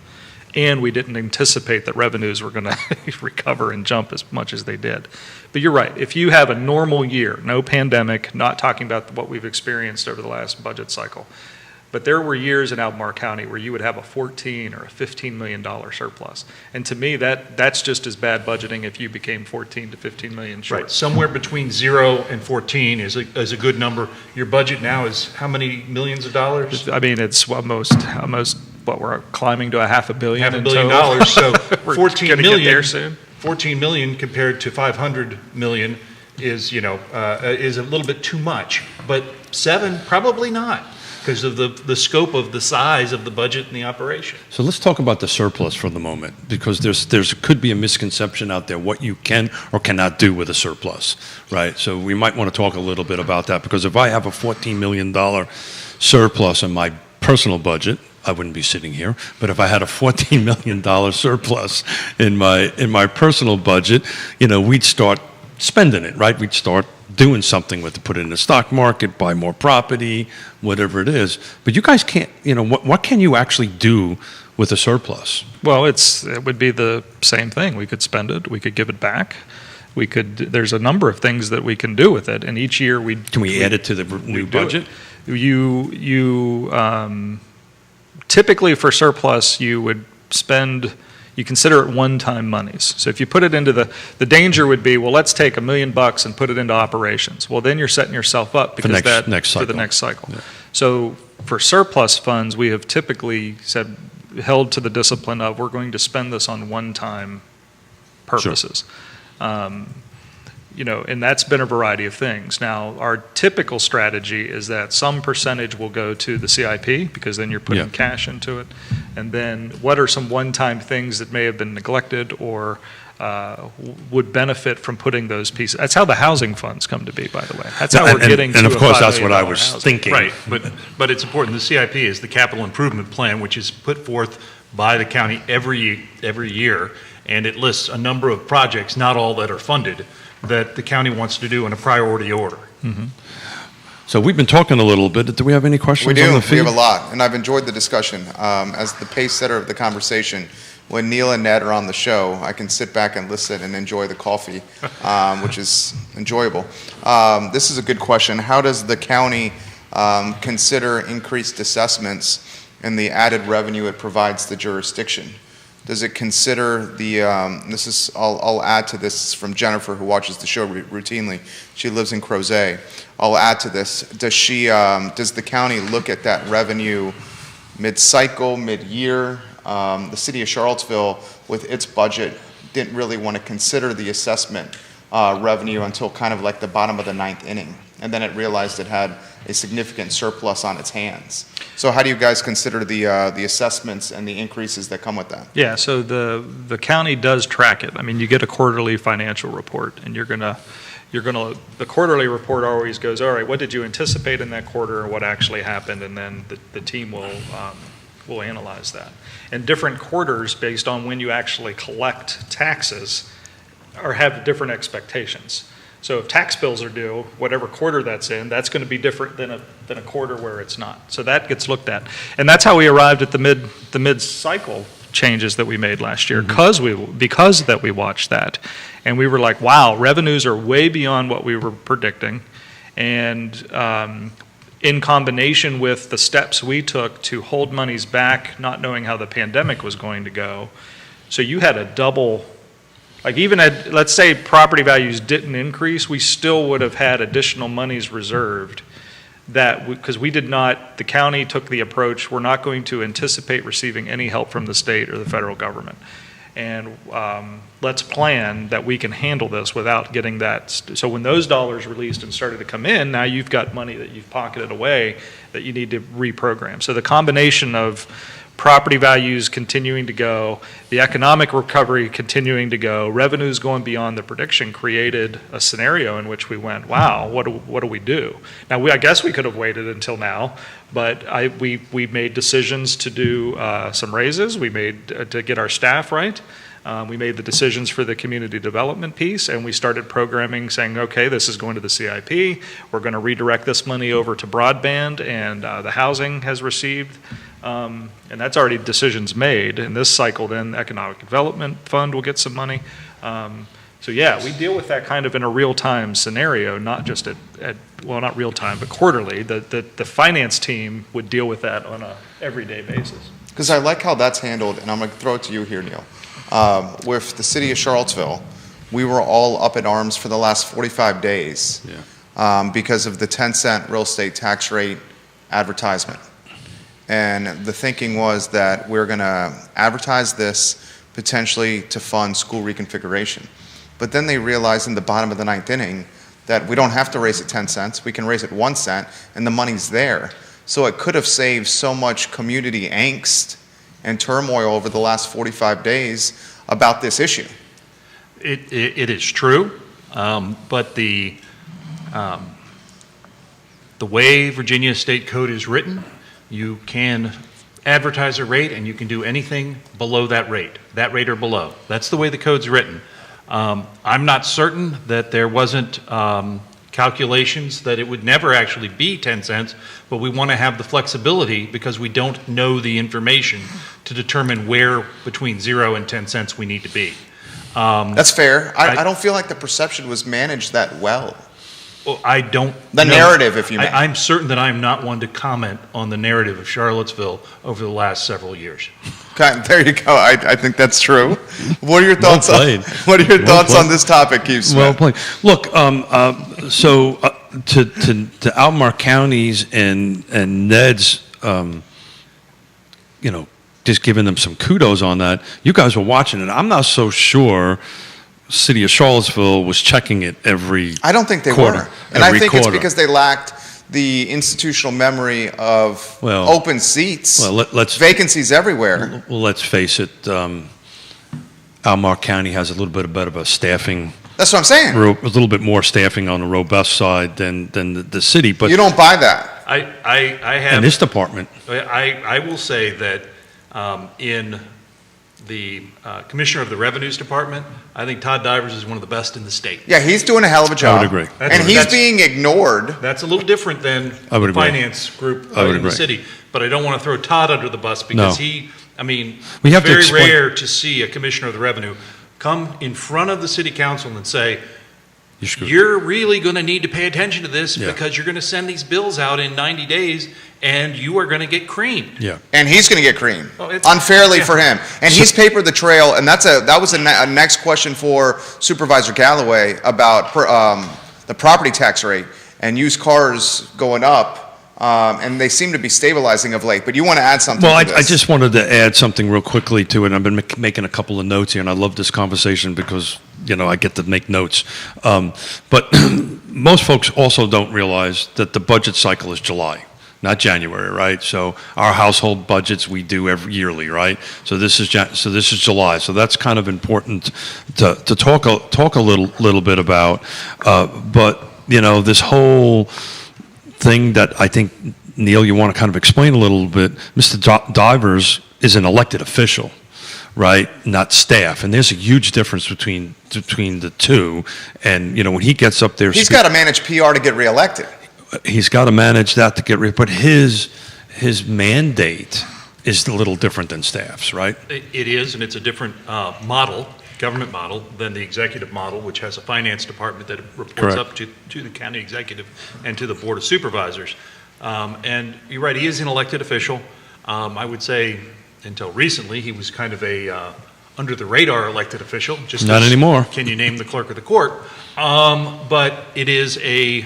And we didn't anticipate that revenues were going to recover and jump as much as they did. But you're right. If you have a normal year, no pandemic, not talking about what we've experienced over the last budget cycle, but there were years in Albemarle County where you would have a $14 or a $15 million surplus. And to me, that's just as bad budgeting if you became 14 to 15 million short. Right, somewhere between 0 and 14 is a good number. Your budget now is how many millions of dollars? I mean, it's almost, what, we're climbing to $500 million. $500 in million, total. so We're 14 gonna get million. there soon. 14 million compared to 500 million is, is a little bit too much. But 7, probably not, because of the scope of the size of the budget and the operation. So let's talk about the surplus for the moment, because there's could be a misconception out there what you can or cannot do with a surplus, right? So we might want to talk a little bit about that, because if I have a $14 million surplus in my personal budget, I wouldn't be sitting here. But if I had a $14 million surplus in my personal budget, we'd start spending it, right? We'd start doing something with it, put it in the stock market, buy more property, whatever it is. But you guys can't, what can you actually do with a surplus? Well, it would be the same thing. We could spend it, we could give it back. There's a number of things that we can do with it, and each year Can we add it to the new budget? Typically for surplus, you consider it one-time monies. So if you put it into the danger would be, well, let's take $1 million and put it into operations. Well, then you're setting yourself up For because next for the cycle. next cycle. Yeah. So for surplus funds, we have typically held to the discipline of, we're going to spend this on one-time purposes. And that's been a variety of things. Now, our typical strategy is that some percentage will go to the CIP, because then you're putting Yeah. cash into it. And then what are some one-time things that may have been neglected or would benefit from putting those pieces? That's how the housing funds come to be, by the way. That's how we're getting to and of a course, $5 that's what I million was housing. thinking. Right, but it's important. The CIP is the capital improvement plan, which is put forth by the county every year, and it lists a number of projects, not all that are funded, that the county wants to do in a priority order. So we've been talking a little bit. Do we have any questions We on do. the We feed? have a lot, and I've enjoyed the discussion. As the pace setter of the conversation, when Neil and Ned are on the show, I can sit back and listen and enjoy the coffee, which is enjoyable. This is a good question. How does the county consider increased assessments and the added revenue it provides the jurisdiction? Does it consider I'll add to this from Jennifer, who watches the show routinely. She lives in Crozet. I'll add to this. Does the county look at that revenue mid-cycle, mid-year? The city of Charlottesville, with its budget, didn't really want to consider the assessment revenue until kind of like the bottom of the 9th inning. And then it realized it had a significant surplus on its hands. So how do you guys consider the assessments and the increases that come with that? Yeah, so the county does track it. I mean, you get a quarterly financial report, and the quarterly report always goes, all right, what did you anticipate in that quarter, and what actually happened, and then the team will we'll analyze that. And different quarters, based on when you actually collect taxes, have different expectations. So if tax bills are due, whatever quarter that's in, that's going to be different than a quarter where it's not. So that gets looked at. And that's how we arrived at the mid-cycle changes that we made last year, because that we watched that. And we were like, wow, revenues are way beyond what we were predicting. And in combination with the steps we took to hold monies back, not knowing how the pandemic was going to go, so you had a double. Like even at, let's say property values didn't increase, we still would have had additional monies reserved because the county took the approach, we're not going to anticipate receiving any help from the state or the federal government. And let's plan that we can handle this without getting that. So when those dollars released and started to come in, now you've got money that you've pocketed away that you need to reprogram. So the combination of property values continuing to go, the economic recovery continuing to go, revenues going beyond the prediction created a scenario in which we went, wow, what do we do? Now, I guess we could have waited until now, but we made decisions to do some raises. We made to get our staff right. We made the decisions for the community development piece, and we started programming saying, okay, this is going to the CIP. We're going to redirect this money over to broadband, and the housing has received. And that's already decisions made. In this cycle, then, the Economic Development Fund will get some money. So yeah, we deal with that kind of in a real-time scenario, not just well, not real-time, but quarterly. The finance team would deal with that on a everyday basis. Because I like how that's handled, and I'm going to throw it to you here, Neil. With the city of Charlottesville, we were all up in arms for the last 45 days because of the 10-cent real estate tax rate advertisement. And the thinking was that we're going to advertise this potentially to fund school reconfiguration. But then they realized in the bottom of the ninth inning that we don't have to raise it 10 cents. We can raise it 1 cent, and the money's there. So it could have saved so much community angst and turmoil over the last 45 days about this issue. It is true, but the way Virginia State Code is written, you can advertise a rate and you can do anything below that rate or below. That's the way the code's written. I'm not certain that there wasn't calculations that it would never actually be 10 cents, but we want to have the flexibility because we don't know the information to determine where between 0 and 10 cents we need to be. That's fair. I don't feel like the perception was managed that well. Well, I don't The know. narrative, if you may. I'm certain that I'm not one to comment on the narrative of Charlottesville over the last several years. Okay, there you go. I think that's true. What are your Well thoughts? played. What are your Well thoughts played. on this topic, Keith Smith? Well played. Look, to Albemarle County's and Ned's, just giving them some kudos on that. You guys were watching it. I'm not so sure City of Charlottesville was checking it every I don't think they quarter, were. And I every think it's quarter. because they lacked the institutional memory of Well- open seats, Well, let's vacancies everywhere. well, let's face it. Albemarle County has a little bit of a staffing, That's what I'm saying. a little bit more staffing on the robust side than the city. But You don't buy that. I have. in this department, I will say that in the Commissioner of the Revenues Department, I think Todd Divers is one of the best in the state. Yeah, he's doing a hell of a job. agree. And he's being ignored. That's a little different than I would the agree. finance group I would in the agree. city. But I don't want to throw Todd under the bus because No. We have it's to very explain- rare to see a Commissioner of the Revenue come in front of the city council and say, you're screwed. you're really going to need to pay attention to this Yeah. because you're going to send these bills out in 90 days and you are going to get creamed. Yeah. And he's going to get creamed Oh, it's- unfairly yeah. for him. And he's papered the trail. And that was a next question for Supervisor Galloway about the property tax rate and used cars going up. And they seem to be stabilizing of late. But you want to add something Well, to I this. just wanted to add something real quickly to it. I've been making a couple of notes here, and I love this conversation because, I get to make notes. But most folks also don't realize that the budget cycle is July, not January, right? So our household budgets we do every yearly, right? So this is July. So that's kind of important to talk a little bit about. But this whole thing that I think Neil, you want to kind of explain a little bit. Mr. Divers is an elected official, right? Not staff. And there's a huge difference between the two. And, you know, when he gets up there, He's got to manage PR to get reelected. he's got to manage that to get rid. But his mandate is a little different than staff's, right? It is, and it's a different model, government model, than the executive model, which has a finance department that reports Correct. up to the county executive and to the board of supervisors. And you're right, he is an elected official. I would say until recently, he was kind of a under-the-radar elected official. Just Not as, anymore. Can you name the clerk of the court? But it is a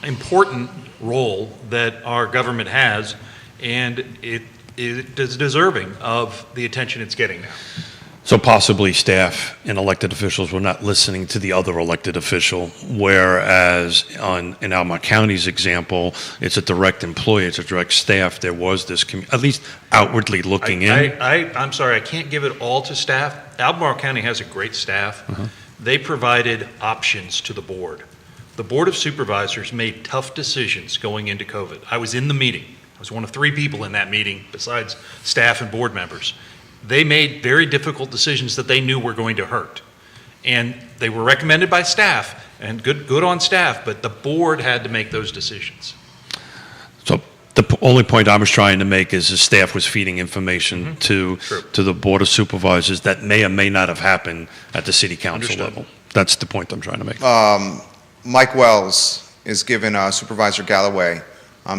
important role that our government has, and it is deserving of the attention it's getting now. So possibly staff and elected officials were not listening to the other elected official, whereas in Albemarle County's example, it's a direct employee, it's a direct staff. There was this, at least outwardly looking in. I'm sorry, I can't give it all to staff. Albemarle County has a great staff. They provided options to the board. The Board of Supervisors made tough decisions going into COVID. I was in the meeting. I was one of 3 people in that meeting besides staff and board members. They made very difficult decisions that they knew were going to hurt. And they were recommended by staff, and good on staff, but the board had to make those decisions. So the only point I was trying to make is the staff was feeding information to the Board of Supervisors that may or may not have happened at the city council Understood. level. That's the point I'm trying to make. Mike Wells is giving Supervisor Galloway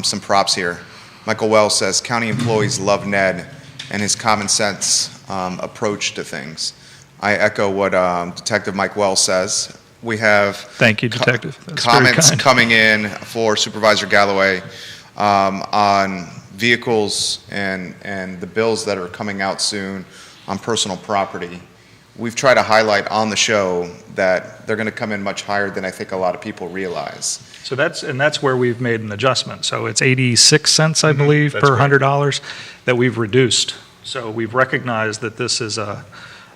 some props here. Michael Wells says county employees love Ned and his common sense approach to things. I echo what Detective Mike Wells says. We have Thank you, Detective. That's very comments kind. coming in for Supervisor Galloway on vehicles and the bills that are coming out soon on personal property. We've tried to highlight on the show that they're going to come in much higher than I think a lot of people realize. So that's where we've made an adjustment. So it's 86 cents, I believe, that's per right. $100 that we've reduced. So we've recognized that this is the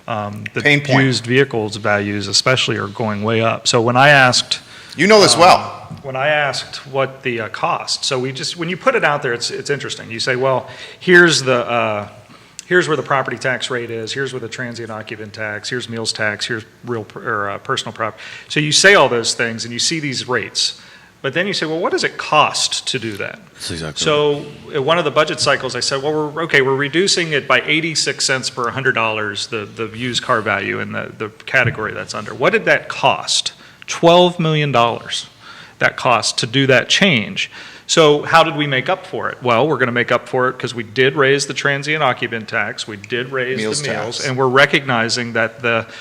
Pain point. used vehicles values especially are going way up. So when I asked, You know this well. when I asked what the cost, so when you put it out there, it's interesting. You say, well, here's where the property tax rate is, here's where the transient occupant tax, here's meals tax, here's personal property. So you say all those things and you see these rates, but then you say, well, what does it cost to do that? That's exactly So at one of the budget cycles, I said, well, we're reducing it by 86 cents per $100, the used car value in the category that's under. What did that cost? $12 million that cost to do that change. So how did we make up for it? Well, we're going to make up for it because we did raise the transient occupant tax, we did raise Meals the meals, tax. and we're recognizing that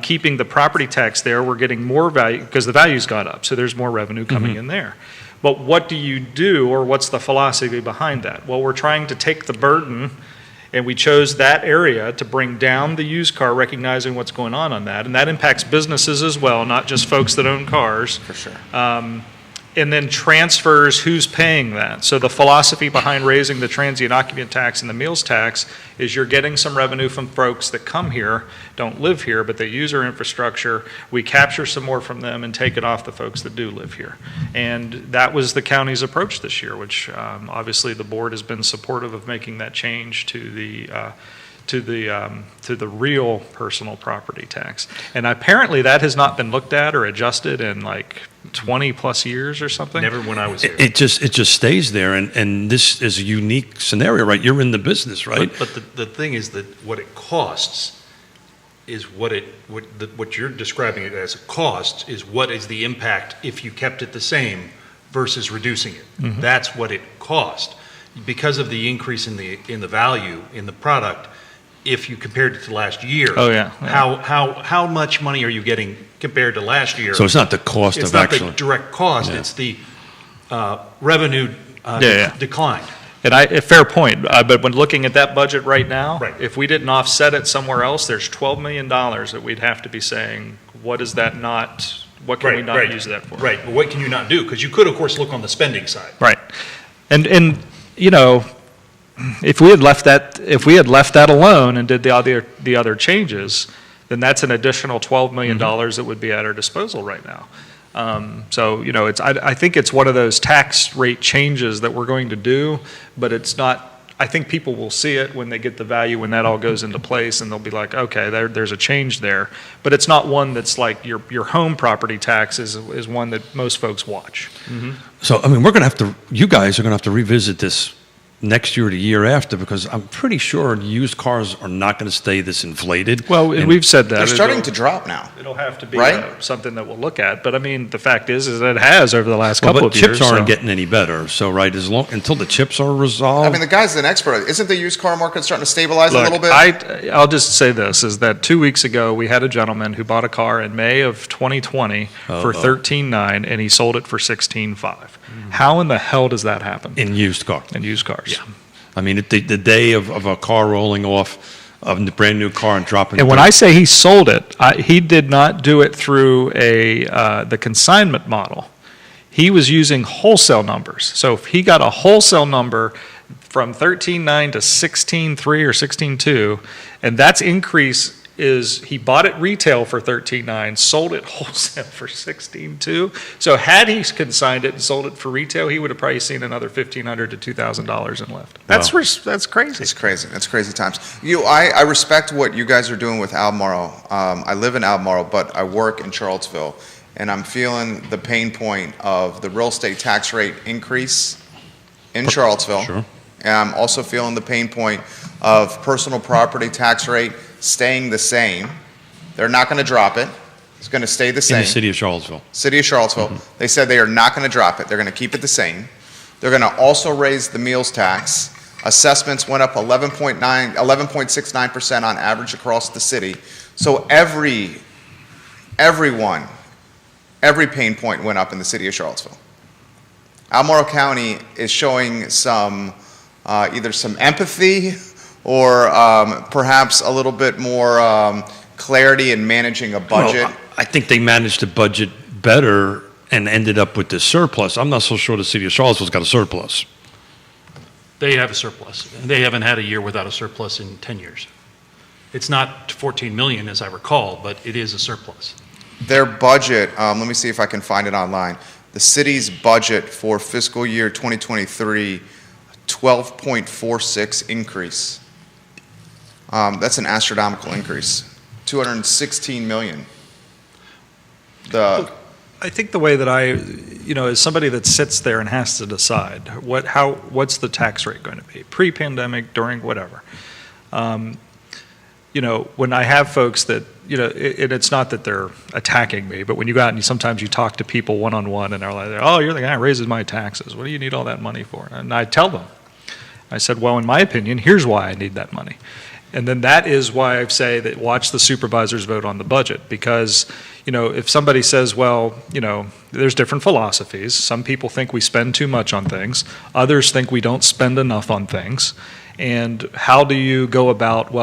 keeping the property tax there, we're getting more value because the value's gone up, so there's more revenue coming in there. But what do you do, or what's the philosophy behind that? Well, we're trying to take the burden, and we chose that area to bring down the used car, recognizing what's going on that, and that impacts businesses as well, not just folks that own cars. For sure. And then transfers who's paying that. So the philosophy behind raising the transient occupant tax and the meals tax is you're getting some revenue from folks that come here, don't live here, but they use our infrastructure. We capture some more from them and take it off the folks that do live here. And that was the county's approach this year, which obviously the board has been supportive of making that change to the real personal property tax. And apparently that has not been looked at or adjusted in like 20 plus years or something. Never when I was here. It just stays there, and this is a unique scenario, right? You're in the business, right? But the thing is that what it costs is what you're describing it as a cost is what is the impact if you kept it the same versus reducing it. That's what it cost. Because of the increase in the value in the product, if you compared it to last year. Oh, yeah. How much money are you getting compared to last year? So it's not the cost It's of not actually. the direct cost, Yeah. it's the revenue Yeah. decline. And a fair point, but when looking at that budget right now, Right. if we didn't offset it somewhere else, there's $12 million that we'd have to be saying, what is that not, what can we not use that for? Right, but what can you not do? Because you could, of course, look on the spending side. Right. And you know, if we had left that alone and did the other changes, then that's an additional $12 million that would be at our disposal right now. So, I think it's one of those tax rate changes that we're going to do, but it's not, I think people will see it when they get the value, when that all goes into place, and they'll be like, okay, there's a change there. But it's not one that's like your home property tax is one that most folks watch. So, I mean, you guys are going to have to revisit this next year or the year after, because I'm pretty sure used cars are not going to stay this inflated. Well, and we've said that. They're starting to drop now. It'll have to be Right? something that we'll look at. But I mean, the fact is that it has over the last Well, couple but of years. chips aren't so- getting any better. So, right, until the chips are resolved. I mean, the guy's an expert. Isn't the used car market starting to stabilize a Look, little bit? I'll just say this, is that 2 weeks ago, we had a gentleman who bought a car in May of 2020 for $13,900, and he sold it for $16,500. How in the hell does that happen in used car. in used cars? I mean, the day of a car rolling off of a brand new car and dropping. And when I say he sold it, he did not do it through the consignment model. He was using wholesale numbers. So if he got a wholesale number from 13.9 to 16.3 or 16.2, and that's increase is he bought it retail for 13.9, sold it wholesale for 16.2. So had he consigned it and sold it for retail, he would have probably seen another $1,500 to $2,000 in lift. That's crazy. It's crazy. It's crazy times. I respect what you guys are doing with Albemarle. I live in Albemarle, but I work in Charlottesville, and I'm feeling the pain point of the real estate tax rate increase in Charlottesville. Sure. And I'm also feeling the pain point of personal property tax rate staying the same. They're not going to drop it. It's going to stay the in same. the city of Charlottesville. City of Charlottesville, they said they are not going to drop it. They're going to keep it the same. They're going to also raise the meals tax. Assessments went up 11.69% on average across the city. So every pain point went up in the city of Charlottesville. Albemarle County is showing some either some empathy or perhaps a little bit more clarity in managing a budget. Well, I think they managed the budget better and ended up with this surplus. I'm not so sure the city of Charlottesville's got a surplus. They have a surplus. They haven't had a year without a surplus in 10 years. It's not 14 million, as I recall, but it is a surplus. Their budget, let me see if I can find it online. The city's budget for fiscal year 2023, 12.46 increase. That's an astronomical increase. 216 million. I think the way that as somebody that sits there and has to decide what's the tax rate going to be, pre-pandemic, during, whatever. When I have folks that, and it's not that they're attacking me, but when you go out and sometimes you talk to people one-on-one and they're like, oh, you're the guy who raises my taxes. What do you need all that money for? And I tell them, I said, well, in my opinion, here's why I need that money. And then that is why I say that watch the supervisors vote on the budget, because, if somebody says, well, there's different philosophies. Some people think we spend too much on things. Others think we don't spend enough on things. And how do you go about,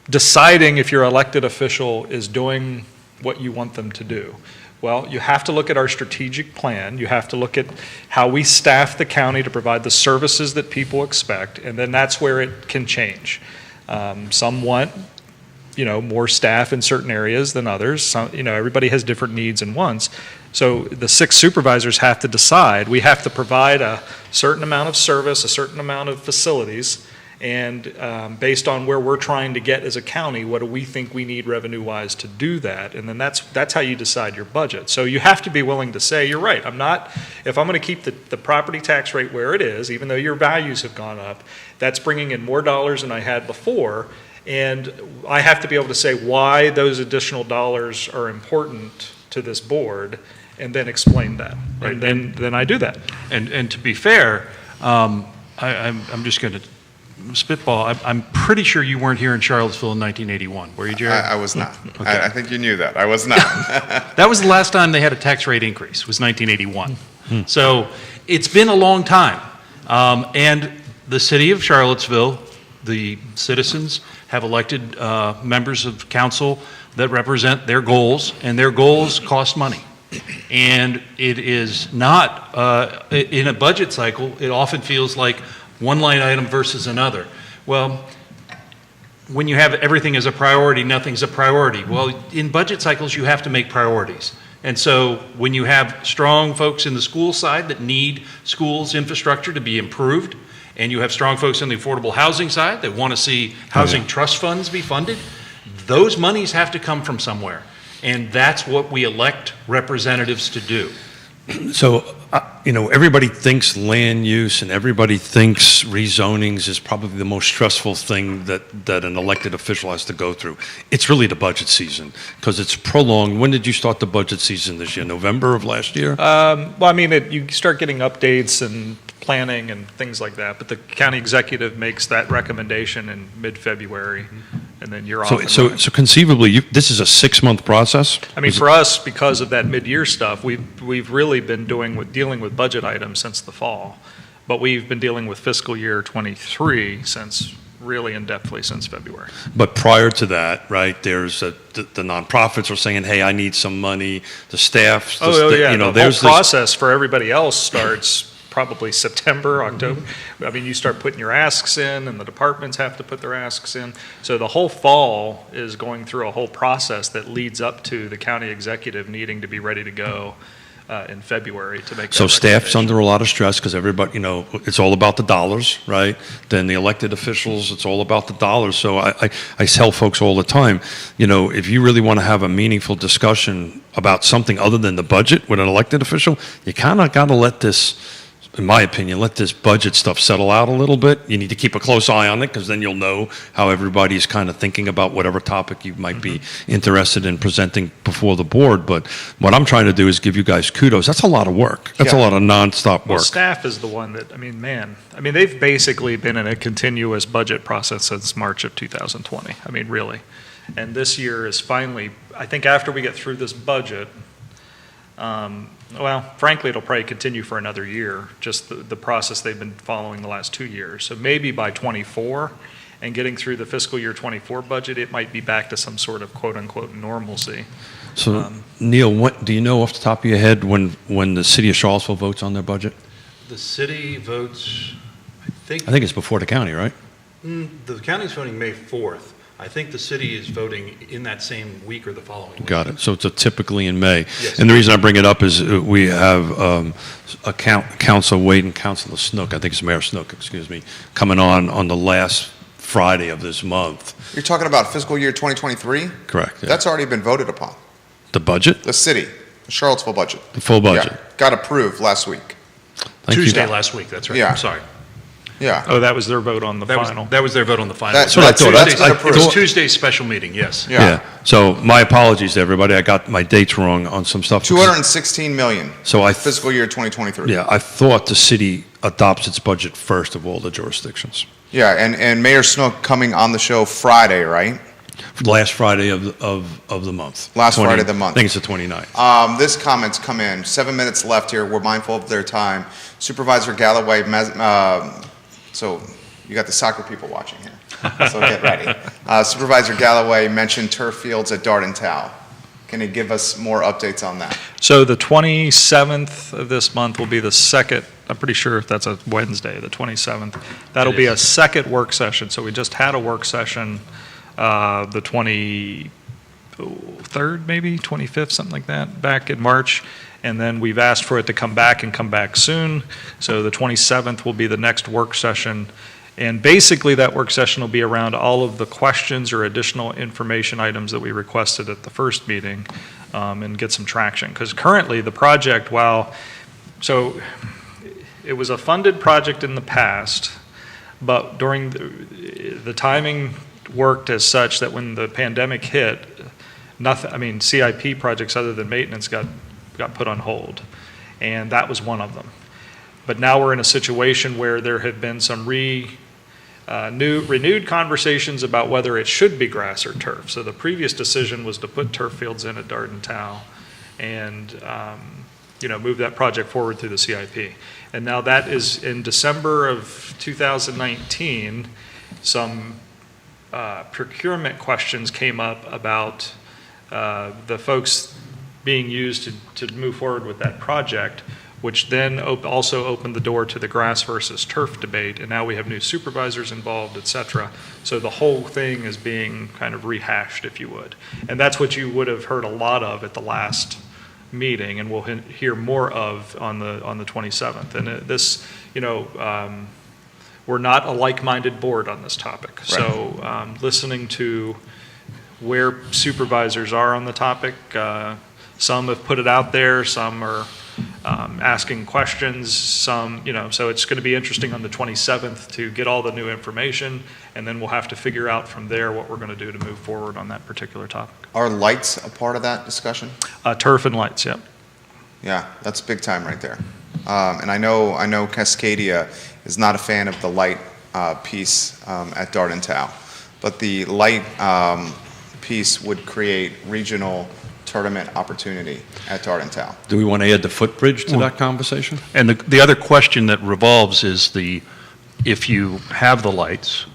deciding if your elected official is doing what you want them to do? Well, you have to look at our strategic plan. You have to look at how we staff the county to provide the services that people expect, and then that's where it can change. Some want, more staff in certain areas than others. Some, everybody has different needs and wants. So the 6 supervisors have to decide. We have to provide a certain amount of service, a certain amount of facilities, and based on where we're trying to get as a county, what do we think we need revenue-wise to do that? And then that's how you decide your budget. So you have to be willing to say, you're right, if I'm going to keep the property tax rate where it is, even though your values have gone up, that's bringing in more dollars than I had before, and I have to be able to say why those additional dollars are important to this board, and then explain that. Right. And then I do that. And to be fair, I'm just going to spitball. I'm pretty sure you weren't here in Charlottesville in 1981, were you, Jerry? I was not. I think you knew that. I was not. That was the last time they had a tax rate increase, was 1981. So it's been a long time. And the city of Charlottesville, the citizens have elected members of council that represent their goals, and their goals cost money. And it is not, in a budget cycle, it often feels like one line item versus another. Well, when you have everything as a priority, nothing's a priority. Well, in budget cycles, you have to make priorities. And so when you have strong folks in the school side that need schools infrastructure to be improved, and you have strong folks in the affordable housing side that want to see housing trust funds be funded, those monies have to come from somewhere. And that's what we elect representatives to do. So, everybody thinks land use and everybody thinks rezonings is probably the most stressful thing that an elected official has to go through. It's really the budget season because it's prolonged. When did you start the budget season this year? November of last year? You start getting updates and planning and things like that, but the county executive makes that recommendation in mid-February, and then you're off. So conceivably, this is a 6-month process? For us, because of that mid-year stuff, we've really been dealing with budget items since the fall, but we've been dealing with fiscal year '23 really in-depthly since February. But prior to that, right, there's the nonprofits are saying, hey, I need some money, the staff. The whole process for everybody else starts probably September, October. You start putting your asks in, and the departments have to put their asks in. So the whole fall is going through a whole process that leads up to the county executive needing to be ready to go in February to make that So staff's recommendation. under a lot of stress because everybody, it's all about the dollars, right? Then the elected officials, it's all about the dollars. So I tell folks all the time, if you really want to have a meaningful discussion about something other than the budget with an elected official, you kind of got to let this, in my opinion, let this budget stuff settle out a little bit. You need to keep a close eye on it because then you'll know how everybody's kind of thinking about whatever topic you might be interested in presenting before the board. But what I'm trying to do is give you guys kudos. That's a lot of work. That's a lot of nonstop Well, work. staff is the one that, they've basically been in a continuous budget process since March of 2020. Really. And this year is finally, I think after we get through this budget, frankly, it'll probably continue for another year, just the process they've been following the last 2 years. So maybe by '24 and getting through the fiscal year '24 budget, it might be back to some sort of quote-unquote normalcy. So, Neil, what do you know off the top of your head when the city of Charlottesville votes on their budget? The city votes, I think I think it's before the county, right? the county's voting May 4th. I think the city is voting in that same week or the following week. Got it. So it's typically in May. Yes. And the reason I bring it up is we have Council Wade and Councilor Snook, I think it's Mayor Snook, excuse me, coming on the last Friday of this month. You're talking about fiscal year 2023? Correct. Yeah. That's already been voted upon. The budget? The city, the Charlottesville budget. The full budget. Yeah, got approved last week. Thank you. Tuesday last week, that's right. Yeah. I'm sorry. Yeah. Oh, that was their vote on the final. That was their vote on the final. That's what I thought. Tuesday's- That's- It was Tuesday's special meeting, yes. Yeah. So my apologies to everybody. I got my dates wrong on some stuff. 216 million, So fiscal year 2023. I thought the city adopts its budget first of all the jurisdictions. Yeah, and Mayor Snook coming on the show Friday, right? Last Friday of the month. Last Friday of the month. I think it's the 29th. This comment's come in. 7 minutes left here. We're mindful of their time. Supervisor Galloway, so you got the soccer people watching here, so get ready. Supervisor Galloway mentioned turf fields at Darden Town. Can you give us more updates on that? So the 27th of this month will be the second, I'm pretty sure if that's a Wednesday, the 27th. That'll be a second work session. So we just had a work session, the 23rd, maybe 25th, something like that, back in March. And then we've asked for it to come back and come back soon. So the 27th will be the next work session. And basically that work session will be around all of the questions or additional information items that we requested at the first meeting, and get some traction. Because currently the project, so it was a funded project in the past, but during the timing worked as such that when the pandemic hit, CIP projects other than maintenance got put on hold, and that was one of them. But now we're in a situation where there have been some renewed conversations about whether it should be grass or turf. So the previous decision was to put turf fields in at Darden Town and move that project forward through the CIP. And now that is in December of 2019, some procurement questions came up about the folks being used to move forward with that project, which then also opened the door to the grass versus turf debate, and now we have new supervisors involved, et cetera. So the whole thing is being kind of rehashed, if you would. And that's what you would have heard a lot of at the last meeting, and we'll hear more of on the 27th. And this, we're not a like-minded board on this topic. So listening to where supervisors are on the topic, some have put it out there, some are asking questions, some, so it's going to be interesting on the 27th to get all the new information, and then we'll have to figure out from there what we're going to do to move forward on that particular topic. Are lights a part of that discussion? Turf and lights, yep. Yeah, that's big time right there. And I know Cascadia is not a fan of the light piece at Darden Tau, but the light piece would create regional tournament opportunity at Darden Tau. Do we want to add the footbridge to that conversation? And the other question that revolves is if you have the lights,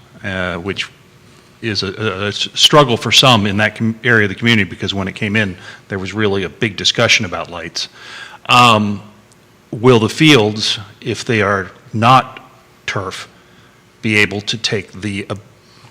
which is a struggle for some in that area of the community, because when it came in, there was really a big discussion about lights. Will the fields, if they are not turf, be able to take the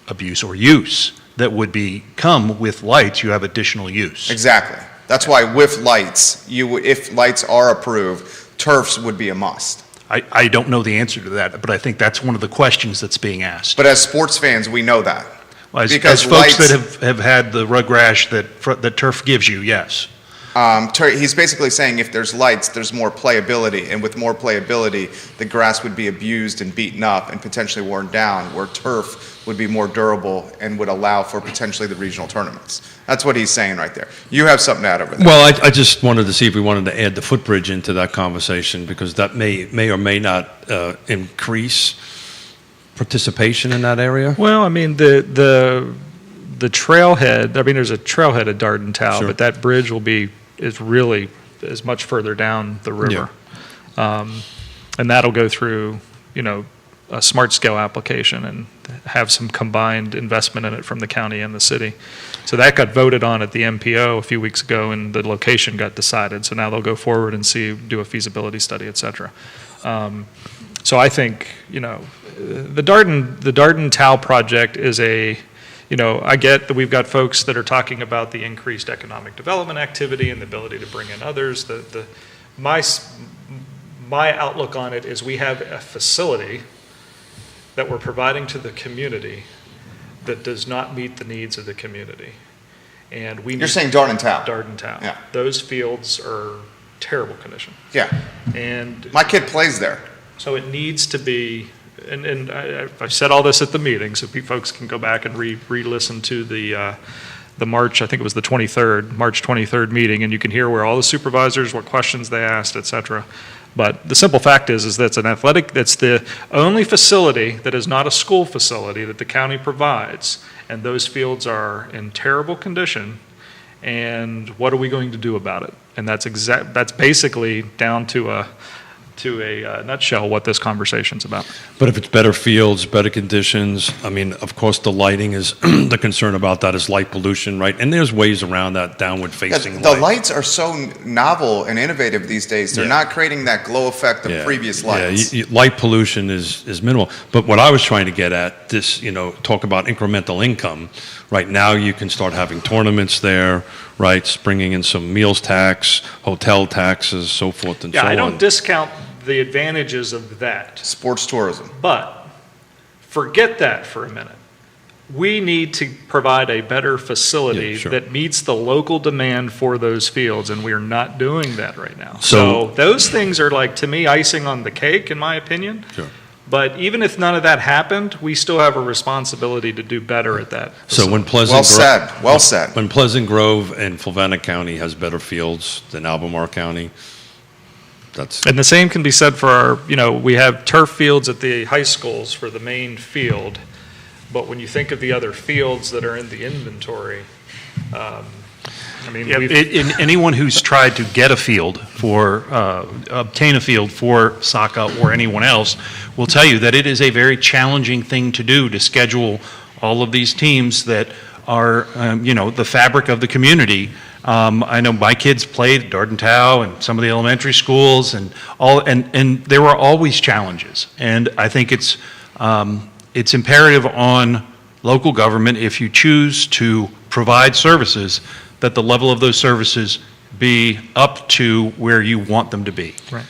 abuse or use that would come with lights? You have additional use. Exactly. That's why with lights, if lights are approved, turfs would be a must. I don't know the answer to that, but I think that's one of the questions that's being asked. But as sports fans, we know that. As because folks lights, that have had the rug rash that turf gives you, yes. He's basically saying if there's lights, there's more playability, and with more playability, the grass would be abused and beaten up and potentially worn down, where turf would be more durable and would allow for potentially the regional tournaments. That's what he's saying right there. You have something to add over there. Well, I just wanted to see if we wanted to add the footbridge into that conversation, because that may or may not increase participation in that area. Well, I mean, the trailhead, there's a trailhead at Darden Tau, Sure. but that bridge is much further down the river. And that'll go through, a smart scale application and have some combined investment in it from the county and the city. So that got voted on at the MPO a few weeks ago, and the location got decided. So now they'll go forward and do a feasibility study, et cetera. So I think, the Darden Tau project is I get that we've got folks that are talking about the increased economic development activity and the ability to bring in others. My outlook on it is we have a facility that we're providing to the community that does not meet the needs of the community. And You're saying Darden Tau? Darden Tau. Yeah. Those fields are terrible condition. Yeah. And My kid plays there. so it needs to be, and I've said all this at the meeting, so folks can go back and re-listen to the March, I think it was March 23rd meeting, and you can hear where all the supervisors, what questions they asked, et cetera. But the simple fact is that's that's the only facility that is not a school facility that the county provides, and those fields are in terrible condition. And what are we going to do about it? And that's basically down to a nutshell what this conversation's about. But if it's better fields, better conditions, of course, the lighting is, the concern about that is light pollution, right? And there's ways around that downward facing The light. lights are so novel and innovative these days. They're not creating that glow effect of previous lights. Yeah, light pollution is minimal. But what I was trying to get at, talk about incremental income. Right now, you can start having tournaments there, right? Bringing in some meals tax, hotel taxes, so forth and so on. Yeah, I don't discount the advantages of that. Sports tourism. But forget that for a minute. We need to provide a better facility Yeah, sure. that meets the local demand for those fields, and we're not doing that right now. So- So those things are, like, to me, icing on the cake, in my opinion. Sure. But even if none of that happened, we still have a responsibility to do better at that. So when Well said. When Pleasant Grove and Fluvanna County has better fields than Albemarle County, that's And the same can be said for our, we have turf fields at the high schools for the main field, but when you think of the other fields that are in the inventory, Anyone who's tried to get a field obtain a field for soccer or anyone else will tell you that it is a very challenging thing to do, to schedule all of these teams that are, the fabric of the community. I know my kids played at Darden Tau and some of the elementary schools and there were always challenges. And I think it's imperative on local government, if you choose to provide services, that the level of those services be up to where you want them to be. Right.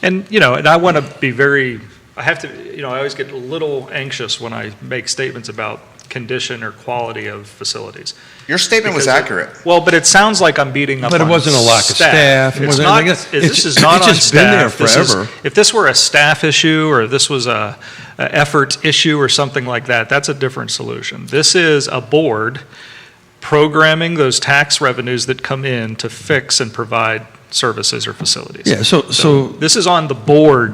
And, you know, and I want to be very, I have to, you know, I always get a little anxious when I make statements about condition or quality of facilities. Your statement was Because accurate. Well, but it sounds like I'm beating up But it on wasn't a lack of staff. It It's wasn't not, anything else. this is It's not on just been there staff. This is- forever. If this were a staff issue or this was a effort issue or something like that, that's a different solution. This is a board programming those tax revenues that come in to fix and provide services or facilities. Yeah, so This is on the board,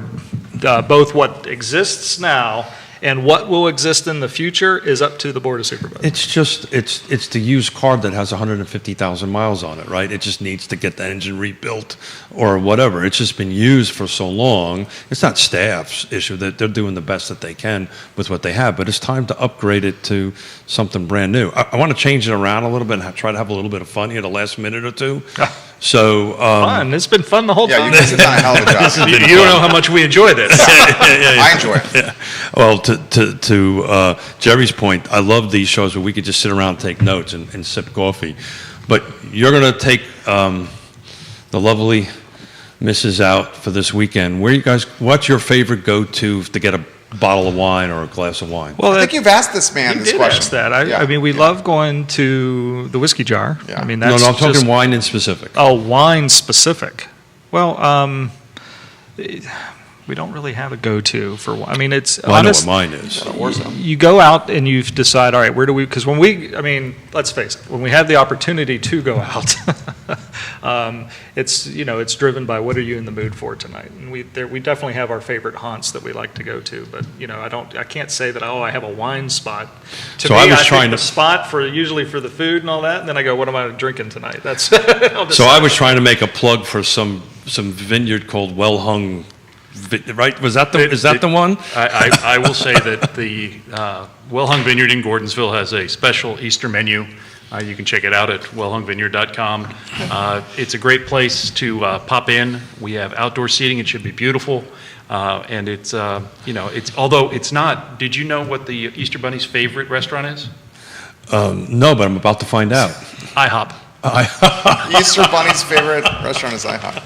both what exists now and what will exist in the future is up to the Board of Supervisors. it's just, it's the used car that has 150,000 miles on it, right? It just needs to get the engine rebuilt or whatever. It's just been used for so long. It's not staff's issue, that they're doing the best that they can with what they have, but it's time to upgrade it to something brand new. I want to change it around a little bit and try to have a little bit of fun here the last minute or two. So, Fun, it's been fun the whole Yeah, time. you guys have done a hell of a job. You don't know how much we enjoy this. I enjoy it. well, to Jerry's point, I love these shows where we could just sit around and take notes and sip coffee. But you're going to take the lovely missus out for this weekend. Where you guys? What's your favorite go-to to get a bottle of wine or a glass of wine? Well, I think you've asked this man you this did question. ask that. Yeah. I mean, we love going to the Whiskey Jar. Yeah. I mean, No, that's I'm talking just- wine in specific. Oh, wine specific. Well, we don't really have a go-to for wine. I mean, it's Well, I know honest- what mine is. You go out and you decide, all right, where do we, because when we, I mean, let's face it, when we have the opportunity to go out, it's, you know, it's driven by what are you in the mood for tonight? And we definitely have our favorite haunts that we like to go to, but, you know, I can't say that, oh, I have a wine spot. To So me, I was pick trying the to- spot for, usually for the food and all that, and then I go, what am I drinking tonight? That's, I'll So I decide. was trying to make a plug for some vineyard called Well Hung, right? Was that is that the one? I will say that the Well Hung Vineyard in Gordonsville has a special Easter menu. You can check it out at wellhungvineyard.com. It's a great place to pop in. We have outdoor seating. It should be beautiful. And it's, you know, although it's not, did you know what the Easter Bunny's favorite restaurant is? No, but I'm about to find out. IHOP. Easter Bunny's favorite restaurant is IHOP.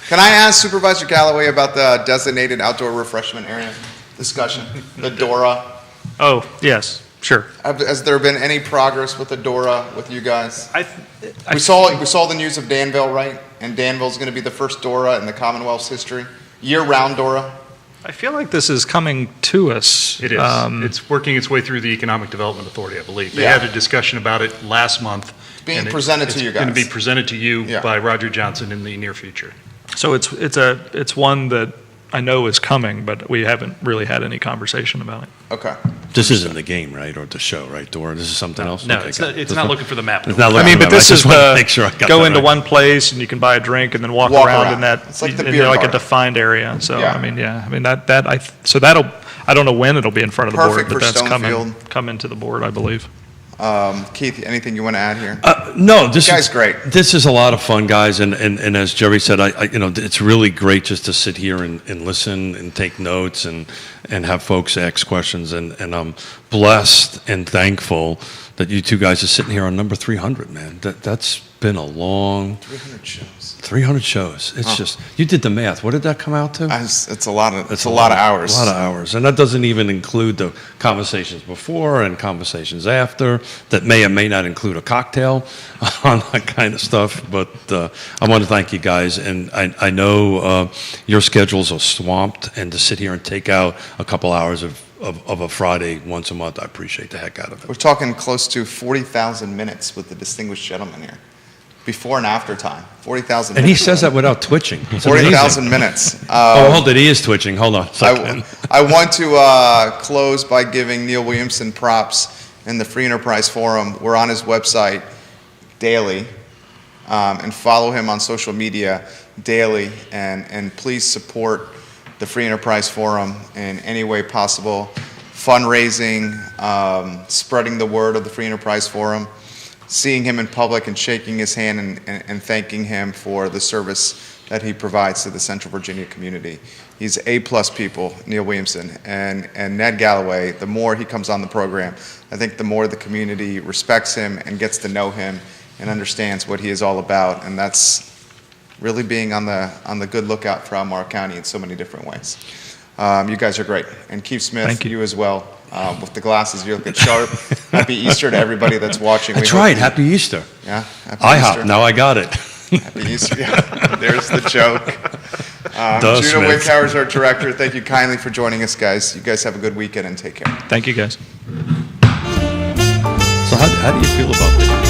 Can I ask Supervisor Galloway about the designated outdoor refreshment area discussion, the Dora? Oh, yes, sure. Has there been any progress with the Dora with you guys? I We saw the news of Danville, right? And Danville's going to be the first Dora in the Commonwealth's history, year-round Dora. I feel like this is coming to us. It is. It's working its way through the Economic Development Authority, I believe. They Yeah. had a discussion about it last month. Being and presented to you It's going to guys. be presented to you Yeah. by Roger Johnson in the near future. So it's one that I know is coming, but we haven't really had any conversation about it. Okay. This isn't the game, right, or the show, right, Dora? This is something else. No, Okay, it's got not, it. it's This not one- looking for the map. It's not I looking mean, at but that. this I is just wanted to the, make sure I got go that into right. one place and you can buy a drink and then walk Walk around around. in that. It's like the in beer like a garden. defined area. So, Yeah. I mean, yeah, I mean, so that'll, I don't know when it'll be in front of the Perfect board, for but that's Stonefield. coming to the board, I believe. Keith, anything you want to add here? No, this Guy's is great. This is a lot of fun, guys, and as Jerry said, I you know, it's really great just to sit here and listen and take notes and have folks ask questions, and I'm blessed and thankful that you two guys are sitting here on number 300, man. That's been a long 300 shows. 300 shows. It's just, you did the math. What did that come out to? It's a lot of hours. A lot of hours. And that doesn't even include the conversations before and conversations after that may or may not include a cocktail on that kind of stuff. But I want to thank you guys. And I know your schedules are swamped, and to sit here and take out a couple hours of a Friday once a month, I appreciate the heck out of We're it. talking close to 40,000 minutes with the distinguished gentleman here. Before and after time, 40,000 And minutes. he says that without twitching. It's amazing. 40,000 minutes. Oh, hold it. He is twitching. Hold on a second. I want to close by giving Neil Williamson props in the Free Enterprise Forum. We're on his website daily, and follow him on social media daily, and please support the Free Enterprise Forum in any way possible. Fundraising, spreading the word of the Free Enterprise Forum, seeing him in public and shaking his hand and thanking him for the service that he provides to the Central Virginia community. He's A-plus people, Neil Williamson, and Ned Galloway. The more he comes on the program, I think the more the community respects him and gets to know him and understands what he is all about, and that's really being on the good lookout for Albemarle County in so many different ways. You guys are great. And Keith Smith, Thank you. you as well. With the glasses, you look at sharp. Happy Easter to everybody that's watching. That's We hope right. you- Happy Easter. Yeah, happy Easter. IHOP. Now I got it. Happy Easter. Yeah, there's the joke. Duh, Judah Smith. Wickhauer is our director. Thank you kindly for joining us, guys. You guys have a good weekend and take care. Thank you, guys. So how do you feel about this?